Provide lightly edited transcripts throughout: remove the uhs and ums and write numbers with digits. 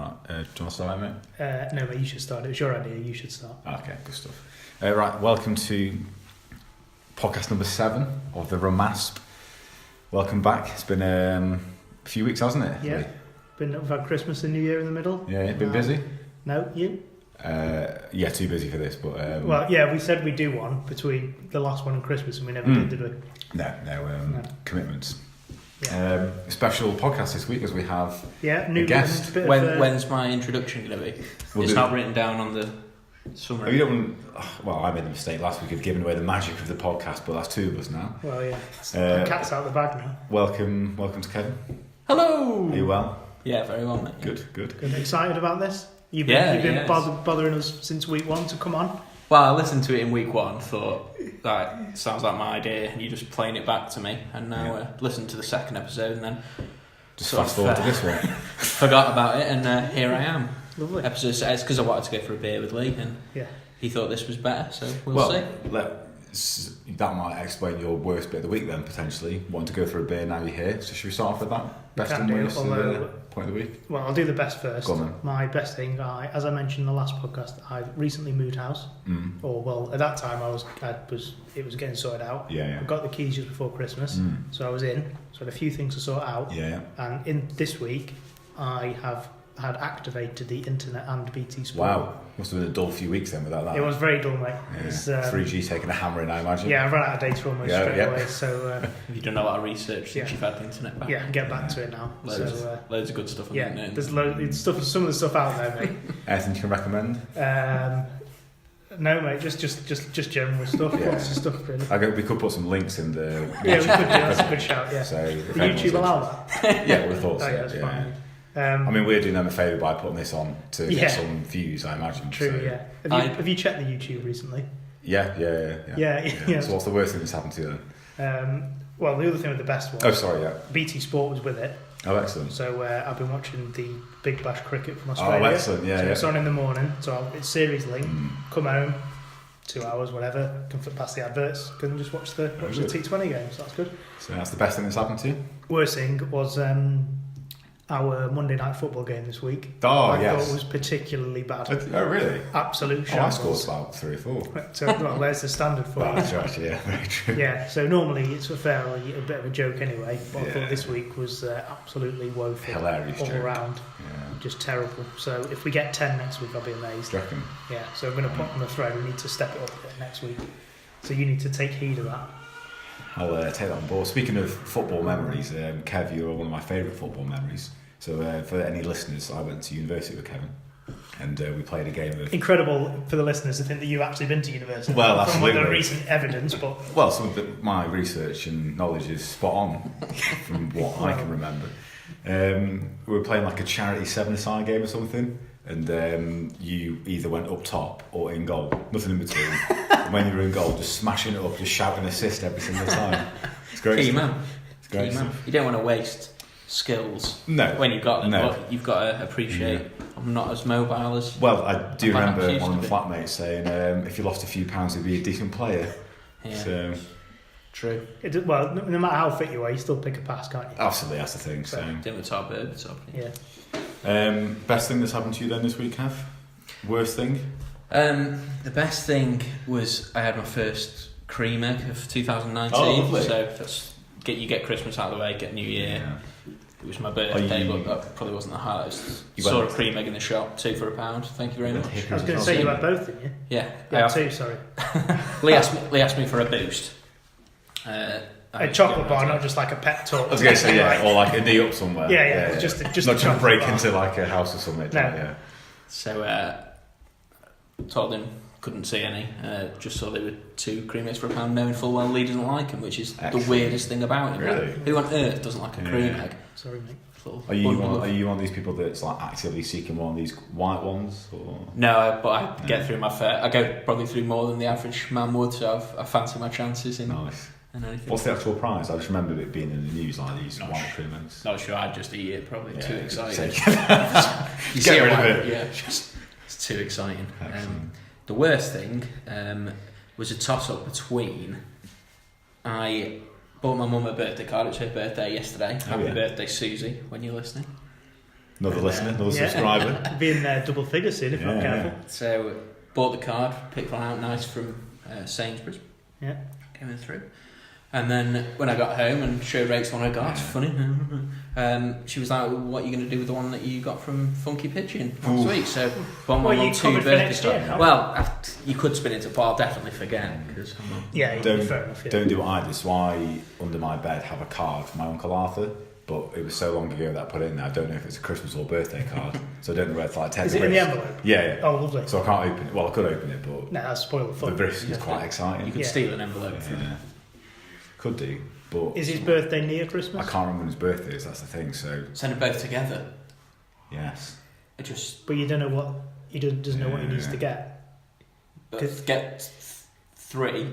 Right, do you want to start, mate? No, mate, you should start. It was your idea. You should start. Okay, good stuff. Right, welcome to podcast number 7 of the RMASP. Welcome back. It's been a few weeks, hasn't it? Yeah. We've had Christmas and New Year in the middle. Yeah, been busy? No, you? Yeah, too busy for this, but... well, yeah, we said we'd do one between the last one and Christmas, and we never did we? No. Commitments. Yeah. Special podcast this week as we have new a guest. When's my introduction going to be? It's not written down on the summary. Well, I made the mistake last week of giving away the magic of the podcast, but that's 2 of us now. Well, yeah. The cat's out of the bag now. Welcome to Kevin. Hello! Are you well? Yeah, very well, mate. Good. Excited about this? You've been bothering us since week 1 to come on? Well, I listened to it in week 1, thought, that sounds like my idea, and you're just playing it back to me, and now listened to the second episode, and then just fast forward to this one. Forgot about it, and here I am. Lovely. Episode 6, because I wanted to go for a beer with Lee, and he thought this was better, so we'll see. That might explain your worst bit of the week then, potentially. Wanting to go for a beer, now you're here. So should we start off with that? Best and worst point of the week? Well, I'll do the best first. Go on then. My best thing, as I mentioned in the last podcast, I recently moved house. Or, well, at that time it was getting sorted out. Yeah. I got the keys just before Christmas, so I was in. So I had a few things to sort out. Yeah. And in this week, I have had activated the internet and BT Sport. Wow, must have been a dull few weeks then without that. It was very dull, mate. Yeah. 3G taking a hammer in, I imagine. Yeah, I ran out of data almost straight away. So have you done a lot of research since you've had the internet back? Yeah, get back to it now. Loads of good stuff on the internet. There's some of the stuff out there, mate. Anything you can recommend? No, mate, just general stuff. Lots of stuff, really. We could put some links in the... Yeah, we could do. That's a good shout, yeah. So the YouTube allow that? Yeah, we thought so. Yeah, that's fine. I mean, we're doing them a favour by putting this on to get some views, I imagine. True, so. yeah. Have you checked the YouTube recently? Yeah. So what's the worst thing that's happened to you then? Well, the other thing with the best one... Oh, sorry, yeah. BT Sport was with it. Oh, excellent. So I've been watching the Big Bash cricket from Australia. Oh, excellent, yeah. So it's on in the morning, so it's series link, come home, 2 hours, whatever, can flip past the adverts, can just watch the T20 games, so that's good. So that's the best thing that's happened to you? Worst thing was... our Monday night football game this week. Oh, I thought it was particularly bad. Oh, really? Absolute shambles. I scored about 3 or 4. So, well, there's the standard for it. That's right, yeah, very true. Yeah, so normally it's a bit of a joke anyway, but I thought this week was absolutely woeful. Hilarious all joke. around. Yeah. Just terrible. So if we get 10 next week, I'll be amazed. Do you reckon? Yeah, so I'm going to put on the thread, we need to step it up a bit next week. So you need to take heed of that. I'll take that on board. Speaking of football memories, Kev, you're one of my favourite football memories. So for any listeners, I went to university with Kevin, and we played a game of... Incredible for the listeners to think that you've actually been to university. Well, from the recent evidence, but... Well, some of my research and knowledge is spot on from what I can remember. We were playing like a charity 7-a-side game or something, and you either went up top or in goal, nothing in between. And when you were in goal, just smashing it up, just shouting assist every single time. It's great. Key man. It's great stuff. You don't want to waste skills when you've got them, but you've got to appreciate I'm not as mobile as... Well, I do remember one of the flatmates saying if you lost a few pounds you'd be a decent player. Yeah. So, true. Well, no matter how fit you are, you still pick a pass, can't you? Absolutely, that's the thing. So. Doing the top bit, Yeah. Best thing that's happened to you then this week, Kev? Worst thing? The best thing was I had my first Crewe of 2019. Oh, lovely. So you get Christmas out of the way, get New Year. Yeah. It was my birthday, but that probably wasn't the highest. Saw a Crewe in the shop, 2 for £1. Thank you very much. I was going to say you had both, didn't you? Yeah. You had 2, sorry. Lee asked me for a boost. A chocolate bar, not just like a pep talk. I was going to say, or like a knee up somewhere. Yeah. Just not to break into like a house or something. No. Yeah. So told him couldn't see any. Just saw there were 2 Crewe for £1, knowing full well Lee doesn't like him, which is the weirdest thing about him. Really? Who on earth doesn't like a Crewe egg? Sorry, mate. Are you one of these people that's like actively seeking one of these white ones? Or? No, but I get through my fair. I go probably through more than the average man would, so I fancy my chances in. Nice. And anything. What's the actual prize? I just remember it being in the news like these white Crewe eggs. Not sure. I'd just eat it. Probably too exciting. You get rid of it. Yeah, it's too exciting. The worst thing was a toss-up between... I bought my mum a birthday card. It was her birthday yesterday. Happy birthday, Susie, when you're listening. Another listener, another subscriber. Be in double figures soon if not careful. So bought the card, picked one out nice from Sainsbury's. Yeah. Coming through. And then when I got home and showed Rachel one I got, it's funny. She was like, "What are you going to do with the one that you got from Funky Pigeon last week?" So one Well, on you 2 covered for birthday next year, stuff. no? Well, you could spin it to, but I'll definitely forget. Cause I'm not... Yeah, fair enough. Yeah. Don't do what I did. So I, under my bed, have a card for my Uncle Arthur. But it was so long ago that I put it in there, I don't know if it's a Christmas or birthday card. So I don't know whether to like take Is the it in risk. the envelope? Yeah. Oh, lovely. So I can't open it. Well, I could open it, but No, that's spoil the fun. the risk is quite exciting. You could steal an envelope from Yeah. Could do, but... Is his birthday near Christmas? I can't remember when his birthday is, that's the thing, so... Send them both together. Yes. It just... But you don't know what... He doesn't know what he needs to get. Get 3.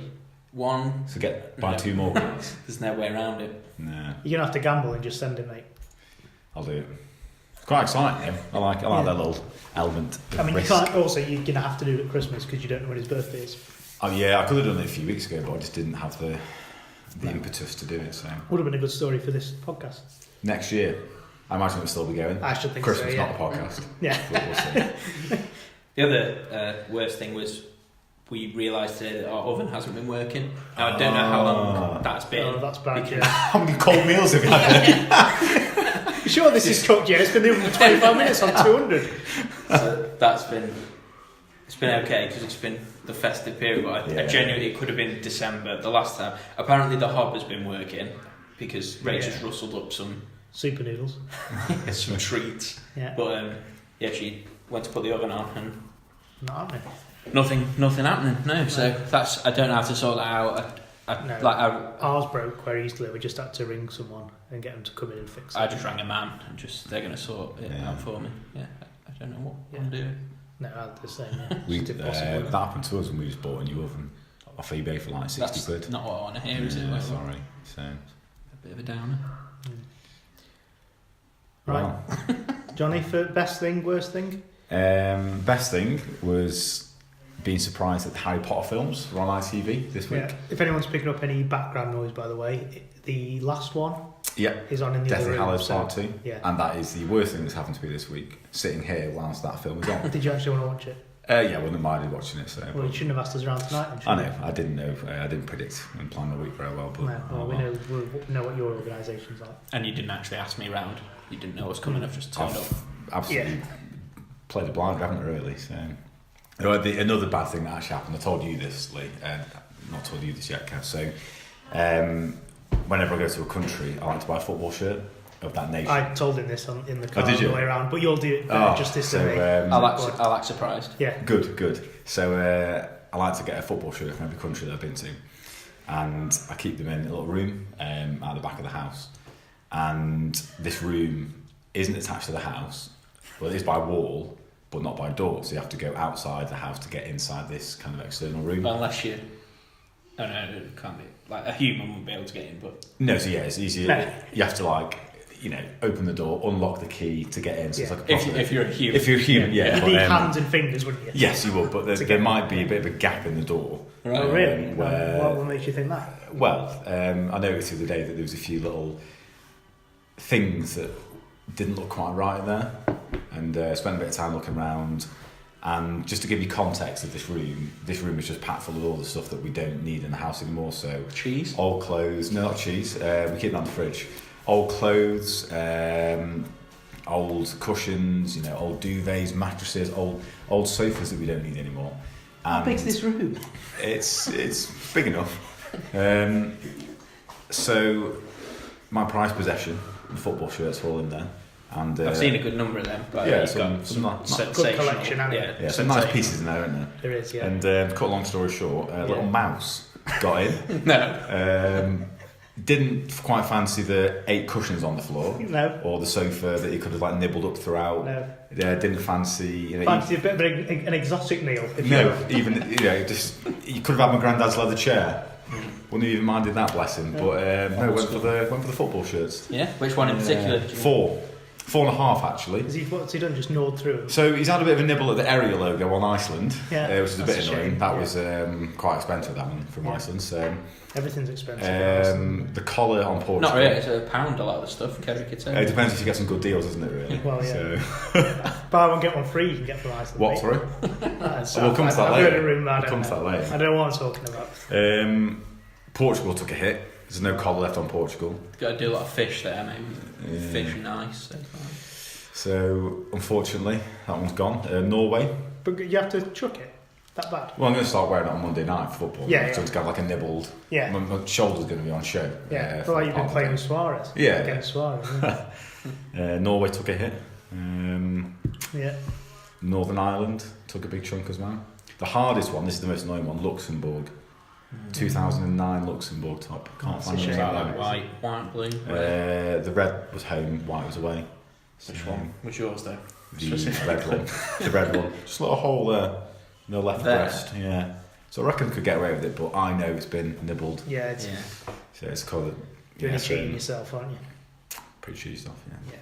1... So buy 2 more cards. There's no way around it. No. You're going to have to gamble and just send it, mate. I'll do it. It's quite exciting, yeah. I like that little element of I mean, risk. you can't... Also, you're going to have to do it at Christmas because you don't know when his birthday is. Oh yeah, I could have done it a few weeks ago, but I just didn't have the impetus to do it, so... Would have been a good story for this podcast. Next year, I imagine it'll still be going. I should think Christmas, so, yeah. not the podcast. Yeah. But we'll see. The other worst thing was we realised today that our oven hasn't been working. Now, I don't know how long that's been. Oh, that's bad, because- yeah. How many cold meals have you had? You sure this is cooked yet? It's been in for 25 minutes on 200. So that's been... It's been okay because it's been the festive period, but I genuinely, it could have been December the last time. Apparently the hob has been working because Rachel's rustled up some Super noodles. some treats. Yeah. But she went to put the oven on and Not happening. nothing happening. No, so that's, I don't know how to sort that out. Ours broke where he used to live. We just had to ring someone and get them to come in and fix it. I just rang a man and they're going to sort it out for me. Yeah, I don't know what I'm doing. No, I had the same. Yeah. We It's impossible. that happened to us when we just bought a new oven off eBay for like 60 quid. That's not what I want to hear, is it? Yeah, Well, sorry. So, a bit of a downer. Right. Johnny, for best thing, worst thing? best thing was being surprised that the Harry Potter films were on ITV this week. Yeah. If anyone's picking up any background noise, by the way, the last one is on in the Deathly other room. Hallows Part 2. Yeah. And that is the worst thing that's happened to me this week, sitting here whilst that film is on. Did you actually want to watch it? Yeah, I wouldn't have minded watching it. So, Well, you shouldn't have asked us around tonight. Then, I know, I didn't know, I didn't predict and plan the week very well. But No, well, we know what your organisation's like. And you didn't actually ask me round. You didn't know I was coming. I've just turned up. Absolutely played a blind, haven't I, really? So, another bad thing that actually happened, I told you this, Lee, not told you this yet, Kev. So, whenever I go to a country, I like to buy a football shirt of that nation. I told him this in the car did on you? the way around, but you'll do it justice to me. I'll act surprised. Yeah. Good. So I like to get a football shirt from every country that I've been to, and I keep them in a little room at the back of the house. And this room isn't attached to the house, well, it is by wall, but not by door. So you have to go outside the house to get inside this kind of external room. Well, unless you... Oh, no, it can't be. Like, a human wouldn't be able to get in, but... No, so it's easier. No. You have to, open the door, unlock the key to get in. So it's like a proper, if you're a human. If you're a human, yeah. You'd need hands and fingers, wouldn't you? Yes, you would, but there might be a bit of a gap in the door. Right. Oh, really? Where, What makes you think that? Well, I noticed the other day that there was a few little things that didn't look quite right there, and spent a bit of time looking around. And just to give you context of this room is just packed full of all the stuff that we don't need in the house anymore. So cheese, old clothes, no, not cheese. We keep that in the fridge. Old clothes, old cushions, old duvets, mattresses, old sofas that we don't need anymore. How big's this room? It's big enough. So my prized possession, the football shirts, fall in there. And I've seen a good number of them. But yeah, some good collection. Yeah, some nice pieces in there, isn't there? There is, yeah. And cut a long story short, a little mouse got in. No. Didn't quite fancy the 8 cushions on the floor. No. Or the sofa that he could have nibbled up throughout. No. Didn't fancy. Fancy a bit of an exotic meal. Even just you could have had my granddad's leather chair. Wouldn't have even minded that, bless him. But went for the football shirts. Yeah. Which one in particular? 4. 4.5 actually. What's he done? Just gnawed through them? So he's had a bit of a nibble at the area logo on Iceland, which is a bit annoying. Shame. That was quite expensive, that one, from Iceland. So everything's expensive. the collar on Portugal. Not really, it's £1 a lot of the stuff. It depends if you get some good deals, doesn't it, really? Well, yeah. So. Buy one, get one free, you can get from Iceland. What, sorry? We'll come to that later. I don't know what I'm talking about. Portugal took a hit. There's no collar left on Portugal. Got to do a lot of fish there, maybe. Fish and ice. So, unfortunately, that one's gone. Norway. But you have to chuck it? That bad? Well, I'm going to start wearing it on Monday night for football. Yeah. So it's got like a nibbled. Yeah. My shoulder's going to be on show. Yeah. Well, like you've been playing with Suarez. Yeah. Against Suarez. Norway took a hit. Yeah. Northern Ireland took a big chunk as well. The hardest one, this is the most annoying one, Luxembourg. 2009 Luxembourg top. Can't find it. White, blue. The red was home, white was away. Which one was yours though? The red one. The red one. Just a little hole there in the left breast. Yeah. So I reckon I could get away with it, but I know it's been nibbled. Yeah. So it's called. You're cheating yourself, aren't you? Pretty cheaty stuff. Yeah.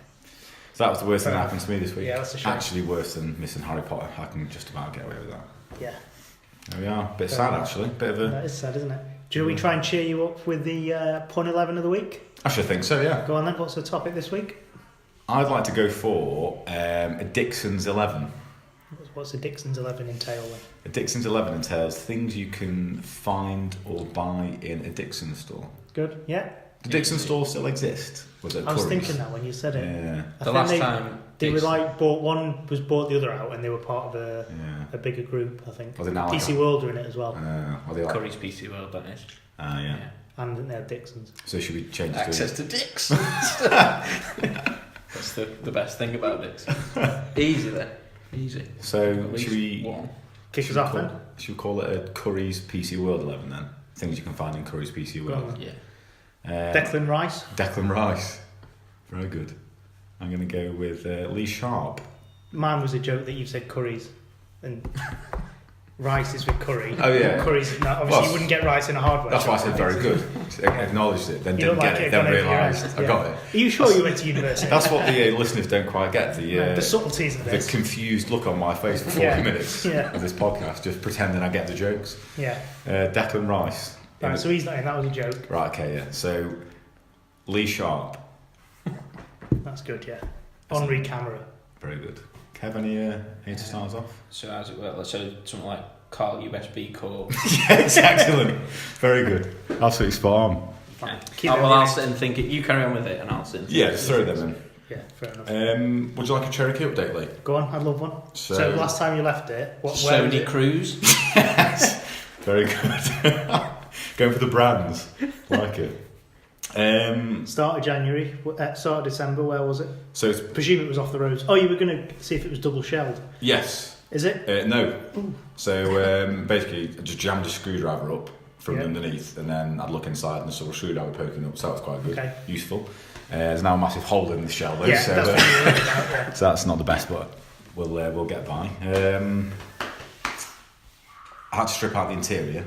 So that was the worst thing that happened to me this week. Yeah, that's a shame. Actually, worse than missing Harry Potter. I can just about get away with that. Yeah. There we are. Bit sad, actually. Bit of a. That is sad, isn't it? Do we try and cheer you up with the Pun 11 of the week? I should think so. Yeah. Go on then. What's the topic this week? I'd like to go for a Dixon's 11. What's a Dixon's 11 entail then? A Dixon's 11 entails things you can find or buy in a Dixon's store. Good. Yeah. The Dixon's store still exist? I was thinking that when you said it. Yeah. The last time they were like bought the other out, and they were part of a bigger group. I think. Well, now PC World are in it as well. Curry's PC World, that is. Yeah. And they had Dixon's. So should we change access to Dix? That's the best thing about Dix. Easy then. Easy. So should we kick us off then? Should we call it a Curry's PC World 11 then? Things you can find in Curry's PC World. Yeah. Declan Rice. Declan Rice. Very good. I'm going to go with Lee Sharp. Mine was a joke that you said curries and rice is with curry. Oh yeah. Curries. Obviously, you wouldn't get rice in a hardware. That's why I said very good. Acknowledged it, then didn't get it, then realised I got it. Are you sure you went to university? That's what the listeners don't quite get. The subtleties of this. The confused look on my face for 40 minutes of this podcast, just pretending I get the jokes. Yeah. Declan Rice. Right, so he's not in. That was a joke. Right. Okay. Yeah. So Lee Sharp. That's good. Yeah. Henri Camera. Very good. Kev, any to start us off? So how's it work? So something like Carl USB core. Yeah, excellent. Very good. Absolutely spot on. Okay. I'll sit and think it. You carry on with it, and I'll sit. Yeah, just throw them in. Yeah, fair enough. Would you like a Cherokee update, Lee? Go on, I'd love one. So last time you left it, Sony Cruise. Yes. Very good. Going for the brands. Like it. Start of January, start of December, where was it? So it's presume it was off the roads. Oh, you were going to see if it was double shelled? Yes. Is it? No. Ooh. So basically, I just jammed a screwdriver up from underneath, and then I'd look inside and saw a screwdriver poking up, so that was quite good. Okay. Useful. There's now a massive hole in the shell, though. Yeah, so, that's what you were about, yeah. So that's not the best, but we'll get by. I had to strip out the interior.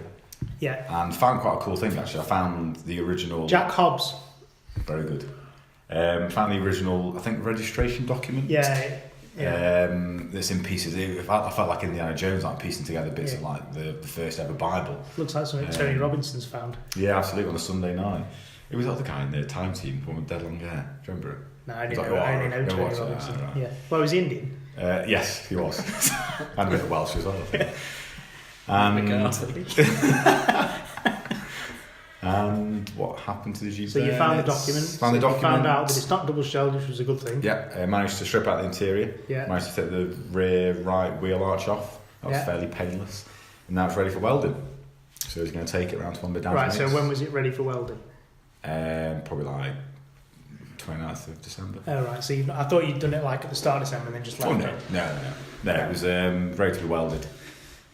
Yeah. And found quite a cool thing, actually. I found the original... Jack Hobbs. Very good. Found the original, I think, registration document. Yeah. That's in pieces. I felt like Indiana Jones, like piecing together bits of like the first ever Bible. Looks like something Tony Robinson's found. Yeah, absolutely, on a Sunday night. It was the other guy in the Time Team, one with dead long hair. Do you remember it? No, I only know Tony Robinson. Right. Yeah. Well, was he Indian? Yes, he was. And a bit of Welsh as well, I think. And what happened to the Jeep? So you found the document. Found the document. You found out that it's not double shelled, which was a good thing. Yeah, managed to strip out the interior. Yeah. Managed to take the rear right wheel arch off. That was fairly painless. And now it's ready for welding. So he's going to take it around to one bit down. Right, so when was it ready for welding? Probably like 29th of December. Oh, right. So I thought you'd done it like at the start of December and then just left it. No, it was ready to be welded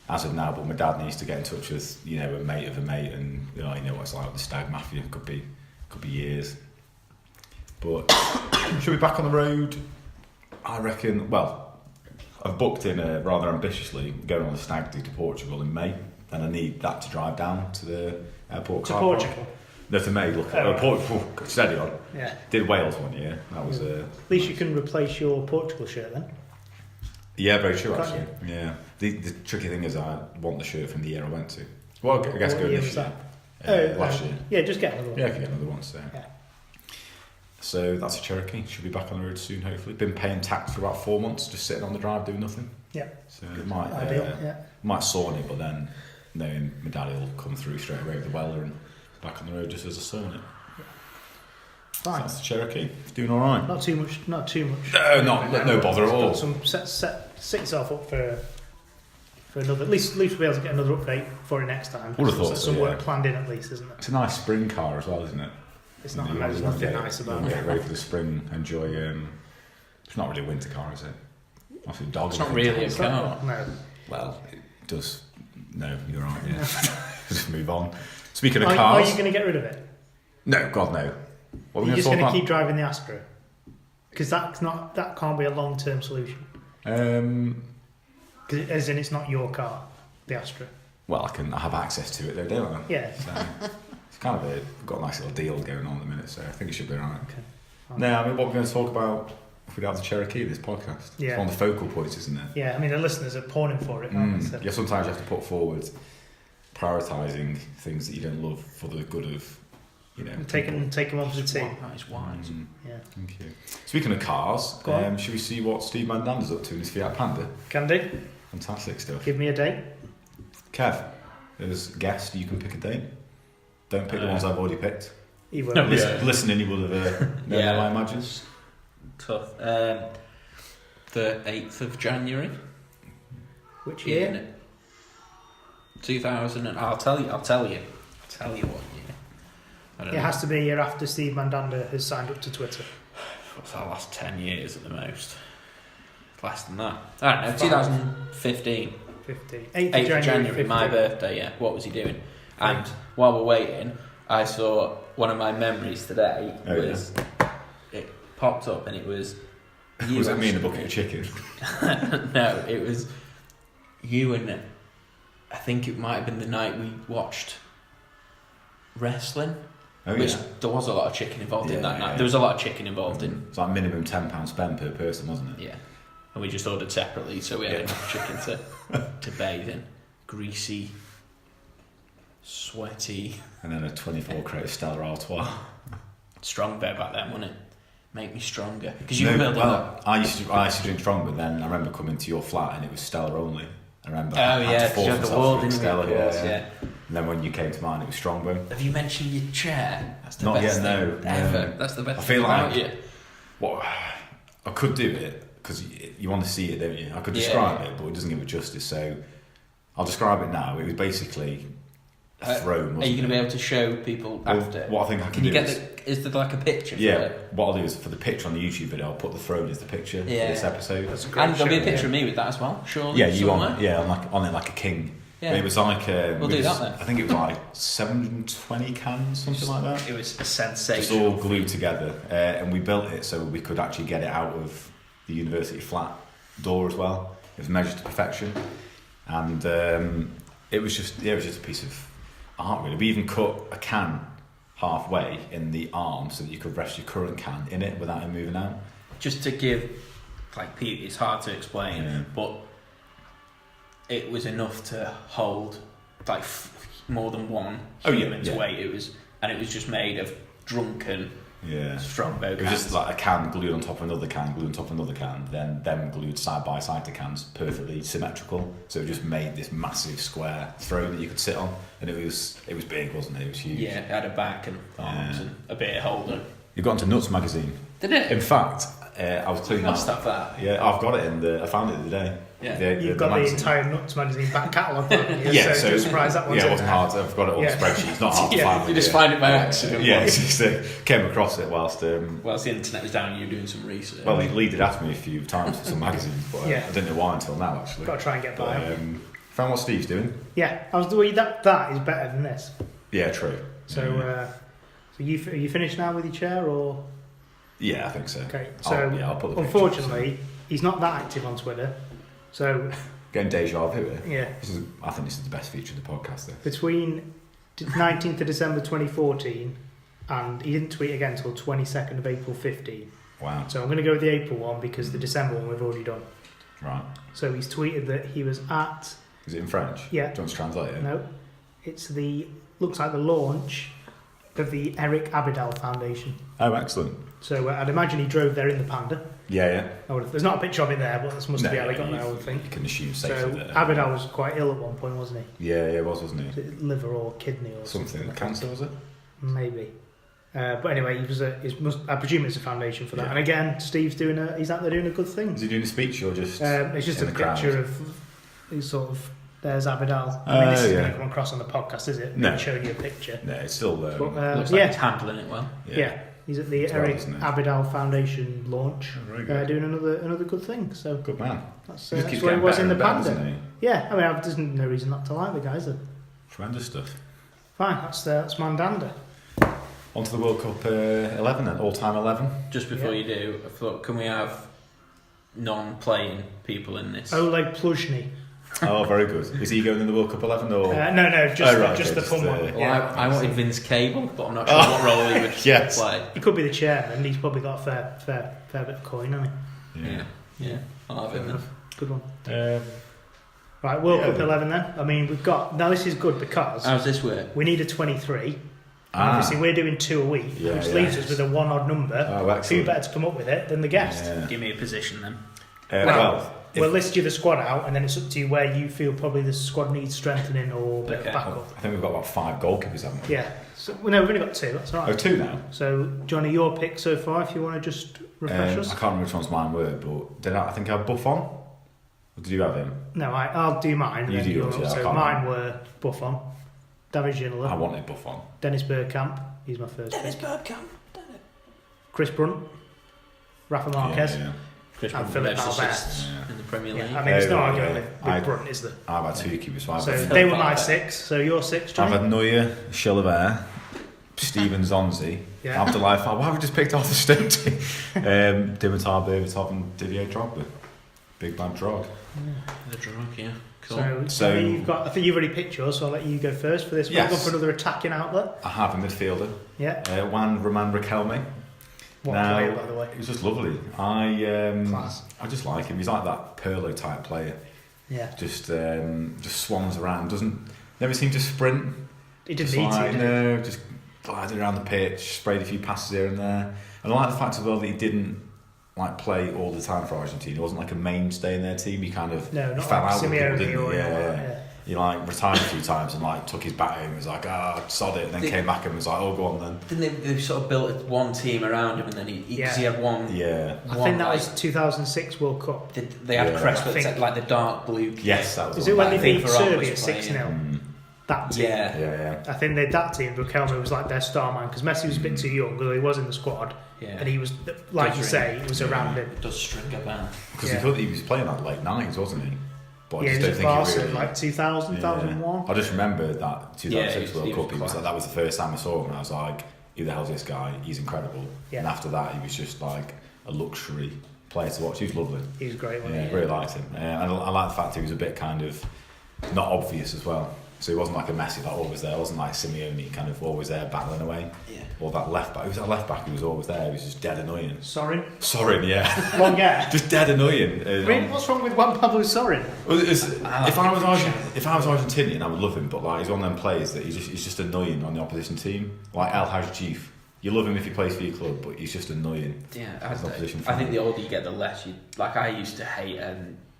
as of now, but my dad needs to get in touch with, a mate of a mate, and you know what it's like with the stag mafia. It could be years. But should we be back on the road? I reckon. Well, I've booked in rather ambitiously going on a stag do to Portugal in May, and I need that to drive down to the airport. To Portugal. No, to me, look, steady on. Yeah. Did Wales one year. That was At least you can replace your Portugal shirt then. Yeah, very true, Can't actually. Yeah. The tricky thing is I want the shirt from the year I went to. Well, I guess What go year this was year. Last year. Yeah, just get another one. Yeah, I could get another one, so. Yeah. So that's a Cherokee. Should be back on the road soon, hopefully. Been paying tax for about 4 months, just sitting on the drive doing nothing. Yeah. So it might, Ideal, yeah. might sawn it, but then knowing my daddy will come through straight away with the welder and back on the road just as a sawn it. Fine. So that's the Cherokee. Doing all right. Not too much. No, no bother at all. Set yourself up for another. At least we'll be able to get another update for it next time. Would have thought so, some work yeah. planned in at least, isn't it? It's a nice spring car as well, isn't it? It's not. You There's wanna nothing get- nice you about wanna it. Get ready for the spring. Enjoy. It's not really a winter car, is it? Obviously, dog. It's not really a It's car. not- No. Well, it does. No, you're right. Yeah. Just move on. Speaking of Are cars, you going to get rid of it? no, God no. What are we You're just talk going to about? keep driving the Astra? Because that can't be a long-term solution. Because as in it's not your car, the Astra. Well, I have access to it though, don't I? Yeah. So it's kind of we've got a nice little deal going on at the minute, so I think it should be alright. Okay. Now, I mean, what we're going to talk about if we don't have the Cherokee, this podcast. Yeah. It's one of the focal points, isn't it? Yeah, I mean the listeners are pawning for it, aren't they? So- Yeah, sometimes you have to put forward prioritising things that you don't love for the good of, Take them on for the team. That is wise. Yeah. Thank you. Speaking of cars, Go on. should we see what Steve Mandander's up to in his Fiat Panda? Can do. Fantastic stuff. Give me a date. Kev, as guest, you can pick a date. Don't pick the ones I've already picked. He will. No, Listening, you would have known Yeah. them, I imagine. Tough. The 8th of January. Which Isn't year? it? 2000. I'll tell you what year. I don't It know. has to be a year after Steve Mandander has signed up to Twitter. What's that, last 10 years at the most? Less than that. I don't know, Five. 2015. 15. 8th of January, my 15. birthday, yeah. What was he doing? And while we're waiting, I saw one of my memories today was it popped up and it was you. Was it me in a bucket of chicken? No, it was you and I think it might have been the night we watched wrestling. Oh, Which yeah. there was a lot of chicken involved in that night. Yeah. There was a lot of chicken involved in. It's like minimum £10 spent per person, wasn't it? Yeah. And we just ordered separately, so we had enough chicken to bathe in. Greasy, sweaty. And then a 24 crate of Stella Artois. Strong beer back then, wasn't it? Make me stronger. Because you were building that. I used to drink strong, but then I remember coming to your flat and it was Stella only. I remember. Oh I had yeah, to force you had the myself wall, to drink didn't you? Stella, Of course, yeah. yeah. And then when you came to mine, it was Strongbow. Have you mentioned your chair? That's the Not best yet, thing no. ever. That's the best I feel thing about like- you. What I could do it because you want to see it, don't you? I could describe it, but it doesn't give it justice. So I'll describe it now. It was basically a throne. Are you going to be able to show people after? What I think I can Can do you get is, is there like a picture? yeah. For it? What I'll do is for the picture on the YouTube video, I'll put the throne as the picture for Yeah. this episode. That's a great And there'll be a show, picture yeah. of me with that as well. Surely. Yeah, you somewhere? on it. Yeah, on it like a king. Yeah. But it was like We'll do that then. I think it was like 720 cans, something like that. It was a Just sensation. all glued together, and we built it so we could actually get it out of the university flat door as well. It was measured to perfection, and it was just a piece of art really. We even cut a can halfway in the arm so that you could rest your current can in it without it moving out. Just to give, like, it's hard to explain, Yeah. but it was enough to hold like more than one human's weight. It was just made of drunken Strongbow It was just like a can glued on top of another can, glued on top of another can, then them glued side by side to cans, perfectly symmetrical. So it just made this massive square throne that you could sit on, and it was big, wasn't it? It was huge. Yeah, it had a back and arms and a beer holder. You got into Nuts magazine. Did it? In fact, I was cleaning Must out. have that. Yeah, I've got it I found it the other day. Yeah. You've got the magazine. entire Nuts magazine back catalogue, haven't you? Yeah, so just surprised that one's yeah, it in wasn't there. hard. I've got it on the spreadsheet. It's not hard to find. You just find it by accident. Yeah, it's just came across it whilst. Whilst the internet was down, you were doing some research. Well, Lee did ask me a few times for some magazines, but I didn't know why until now. Actually, Got to try and get by. Found what Steve's doing. Yeah, I was the way that is better than this. Yeah, true. So, are you finished now with your chair, or? Yeah, I think so. Okay, so I'll put the picture unfortunately, he's not that active on Twitter. So getting deja vu here. yeah, I think this is the best feature of the podcast. Though. between 19th of December 2014 and he didn't tweet again until 22nd of April 15. Wow. So I'm going to go with the April one because the December one we've already done. Right. So he's tweeted that he was at... Is it in French? Yeah. Do you want to translate it? No. It's looks like the launch of the Eric Abidal Foundation. Oh, excellent. So I'd imagine he drove there in the Panda. Yeah. There's not a picture of it there, but this must be how he got there, I would think. You can assume safely So there. Abidal was quite ill at one point, wasn't he? Yeah, it wasn't he? Was it liver or kidney or Something. like Cancer, was it? Maybe. But anyway, I presume it's a foundation for that. Yeah. And again, Steve's he's out there doing a good thing. Is he doing a speech or just? It's just in a the crowd? picture of he's sort of. There's Abidal. I mean, this isn't going to come across on the podcast, is it? No. Showing you a picture. No, it's still there. But, Looks like he's handling it well. Yeah. He's at the It's Eric isn't it? Abidal Foundation launch, very good. doing another good thing. So Good man. that's He just keeps where he getting was better in the and better, Panda. doesn't he? Yeah, I mean, there's no reason not to like the guys. Then. Tremendous stuff. Fine, that's Mandanda. On to the World Cup 11 then, all-time 11. Just before you do, I thought, can we have non-playing people in this? Oleg Pluzhny. Oh, very good. Is he going in the World Cup 11 or? No, just okay, the fun one. Well, Yeah. I wanted Vince Cable, but I'm not sure what role he would Yes. play. He could be the chairman. He's probably got a fair bit of coin, hasn't he? Yeah. I'll have him then. Good one. Um, Right, World Cup 11 then. I mean, now this is good because How's this work? we need a 23. Obviously, we're doing 2 a week, Yeah, which yeah. leaves us with a one odd number. Oh, excellent. Who better to come up with it than the guest? Yeah. Give me a position then. We'll list you the squad out, and then it's up to you where you feel probably the squad needs strengthening or a bit of backup. I think we've got about 5 goalkeepers, haven't we? Yeah. So, we've only got 2. That's all right. Oh, 2 now? So, Johnny, your pick so far, if you want to just refresh us. I can't remember which ones mine were, but I think I have Buffon? Or did you have him? No, I'll do mine. You do yours, yeah, I So can't mine were Buffon, David Ginola, I wanted Buffon. Dennis Bergkamp. He's my first Dennis pick. Bergkamp. Chris Brunt, Rafa Marquez. Yeah. Chris And Brunt Philip most Albert. assists Yeah. in the Premier Yeah, League. I mean, it's not Yeah, arguing yeah. with Brunt, is there? I've had 2 keepers. So they were my 6. So your 6, I've Johnny? had Neuer, Chilavert, Steven Zonzi, Yeah. Abdoulaye Fall. Why have we just picked off the Stoke team? Dimitar Berbatov and Didier Drogba. Big bad drog. The drug, yeah. Cool. So So- you've got. I think you've already picked yours, so I'll let you go first for this. Yes. We'll go for another attacking outlet. I have a midfielder, Yeah. Juan Roman Riquelme. What Now, player, by the way? It was just lovely. I Class. just like him. He's like that Pirlo type player. Yeah. Just swans around. Never seem to sprint. He didn't Just need to. like, did he? no, just gliding around the pitch, sprayed a few passes here and there. And I like the fact as well that he didn't like play all the time for Argentina. He wasn't like a mainstay in their team. He kind of No, not fell like out with people, Simeone didn't or he? anyone like Yeah. that, yeah. He like retired a few times and like took his bat home and was like, sod it, and then came back and was like, oh, go on then. Didn't they sort of built one team around him, and then he had one. Yeah. I think that was 2006 World Cup. They had a crest I with think- like the dark blue. Yes, that was. Is the it one when that they I beat think Varane Serbia was 6-0? Mm. That team. Yeah. Yeah. I think that team, Riquelme was like their star man because Messi was a bit too young, although he was in the squad, Yeah. and he was, like you say, he was around him. It does string a band. Because Yeah. he was playing like late 90s, wasn't he? But Yeah, I he just was don't at think he Barca really. like 2000, 2001. I just remember that 2006 Yeah, World he Cup. was He was class. like, that was the first time I saw him, and I was like, "Who the hell's this guy? He's incredible." Yeah. And after that, he was just like a luxury player to watch. He was lovely. He was great, wasn't Yeah, he? really liked him. And I like the fact he was a bit kind of not obvious as well. So he wasn't like a Messi that always there. It wasn't like Simeone kind of always there battling away. Yeah. Or that left back. It was that left back who was always there. He was just dead annoying. Sorin. Sorin, yeah. Long hair. Just dead annoying. Really? What's wrong with Juan Pablo Sorin? Well, if I was Argentinian, I would love him. But like, he's one of them players that he's just annoying on the opposition team. Like El Hadji. You love him if he plays for your club, but he's just annoying. Yeah, As an opposition I think fan. the older you get, the less you like. I used to hate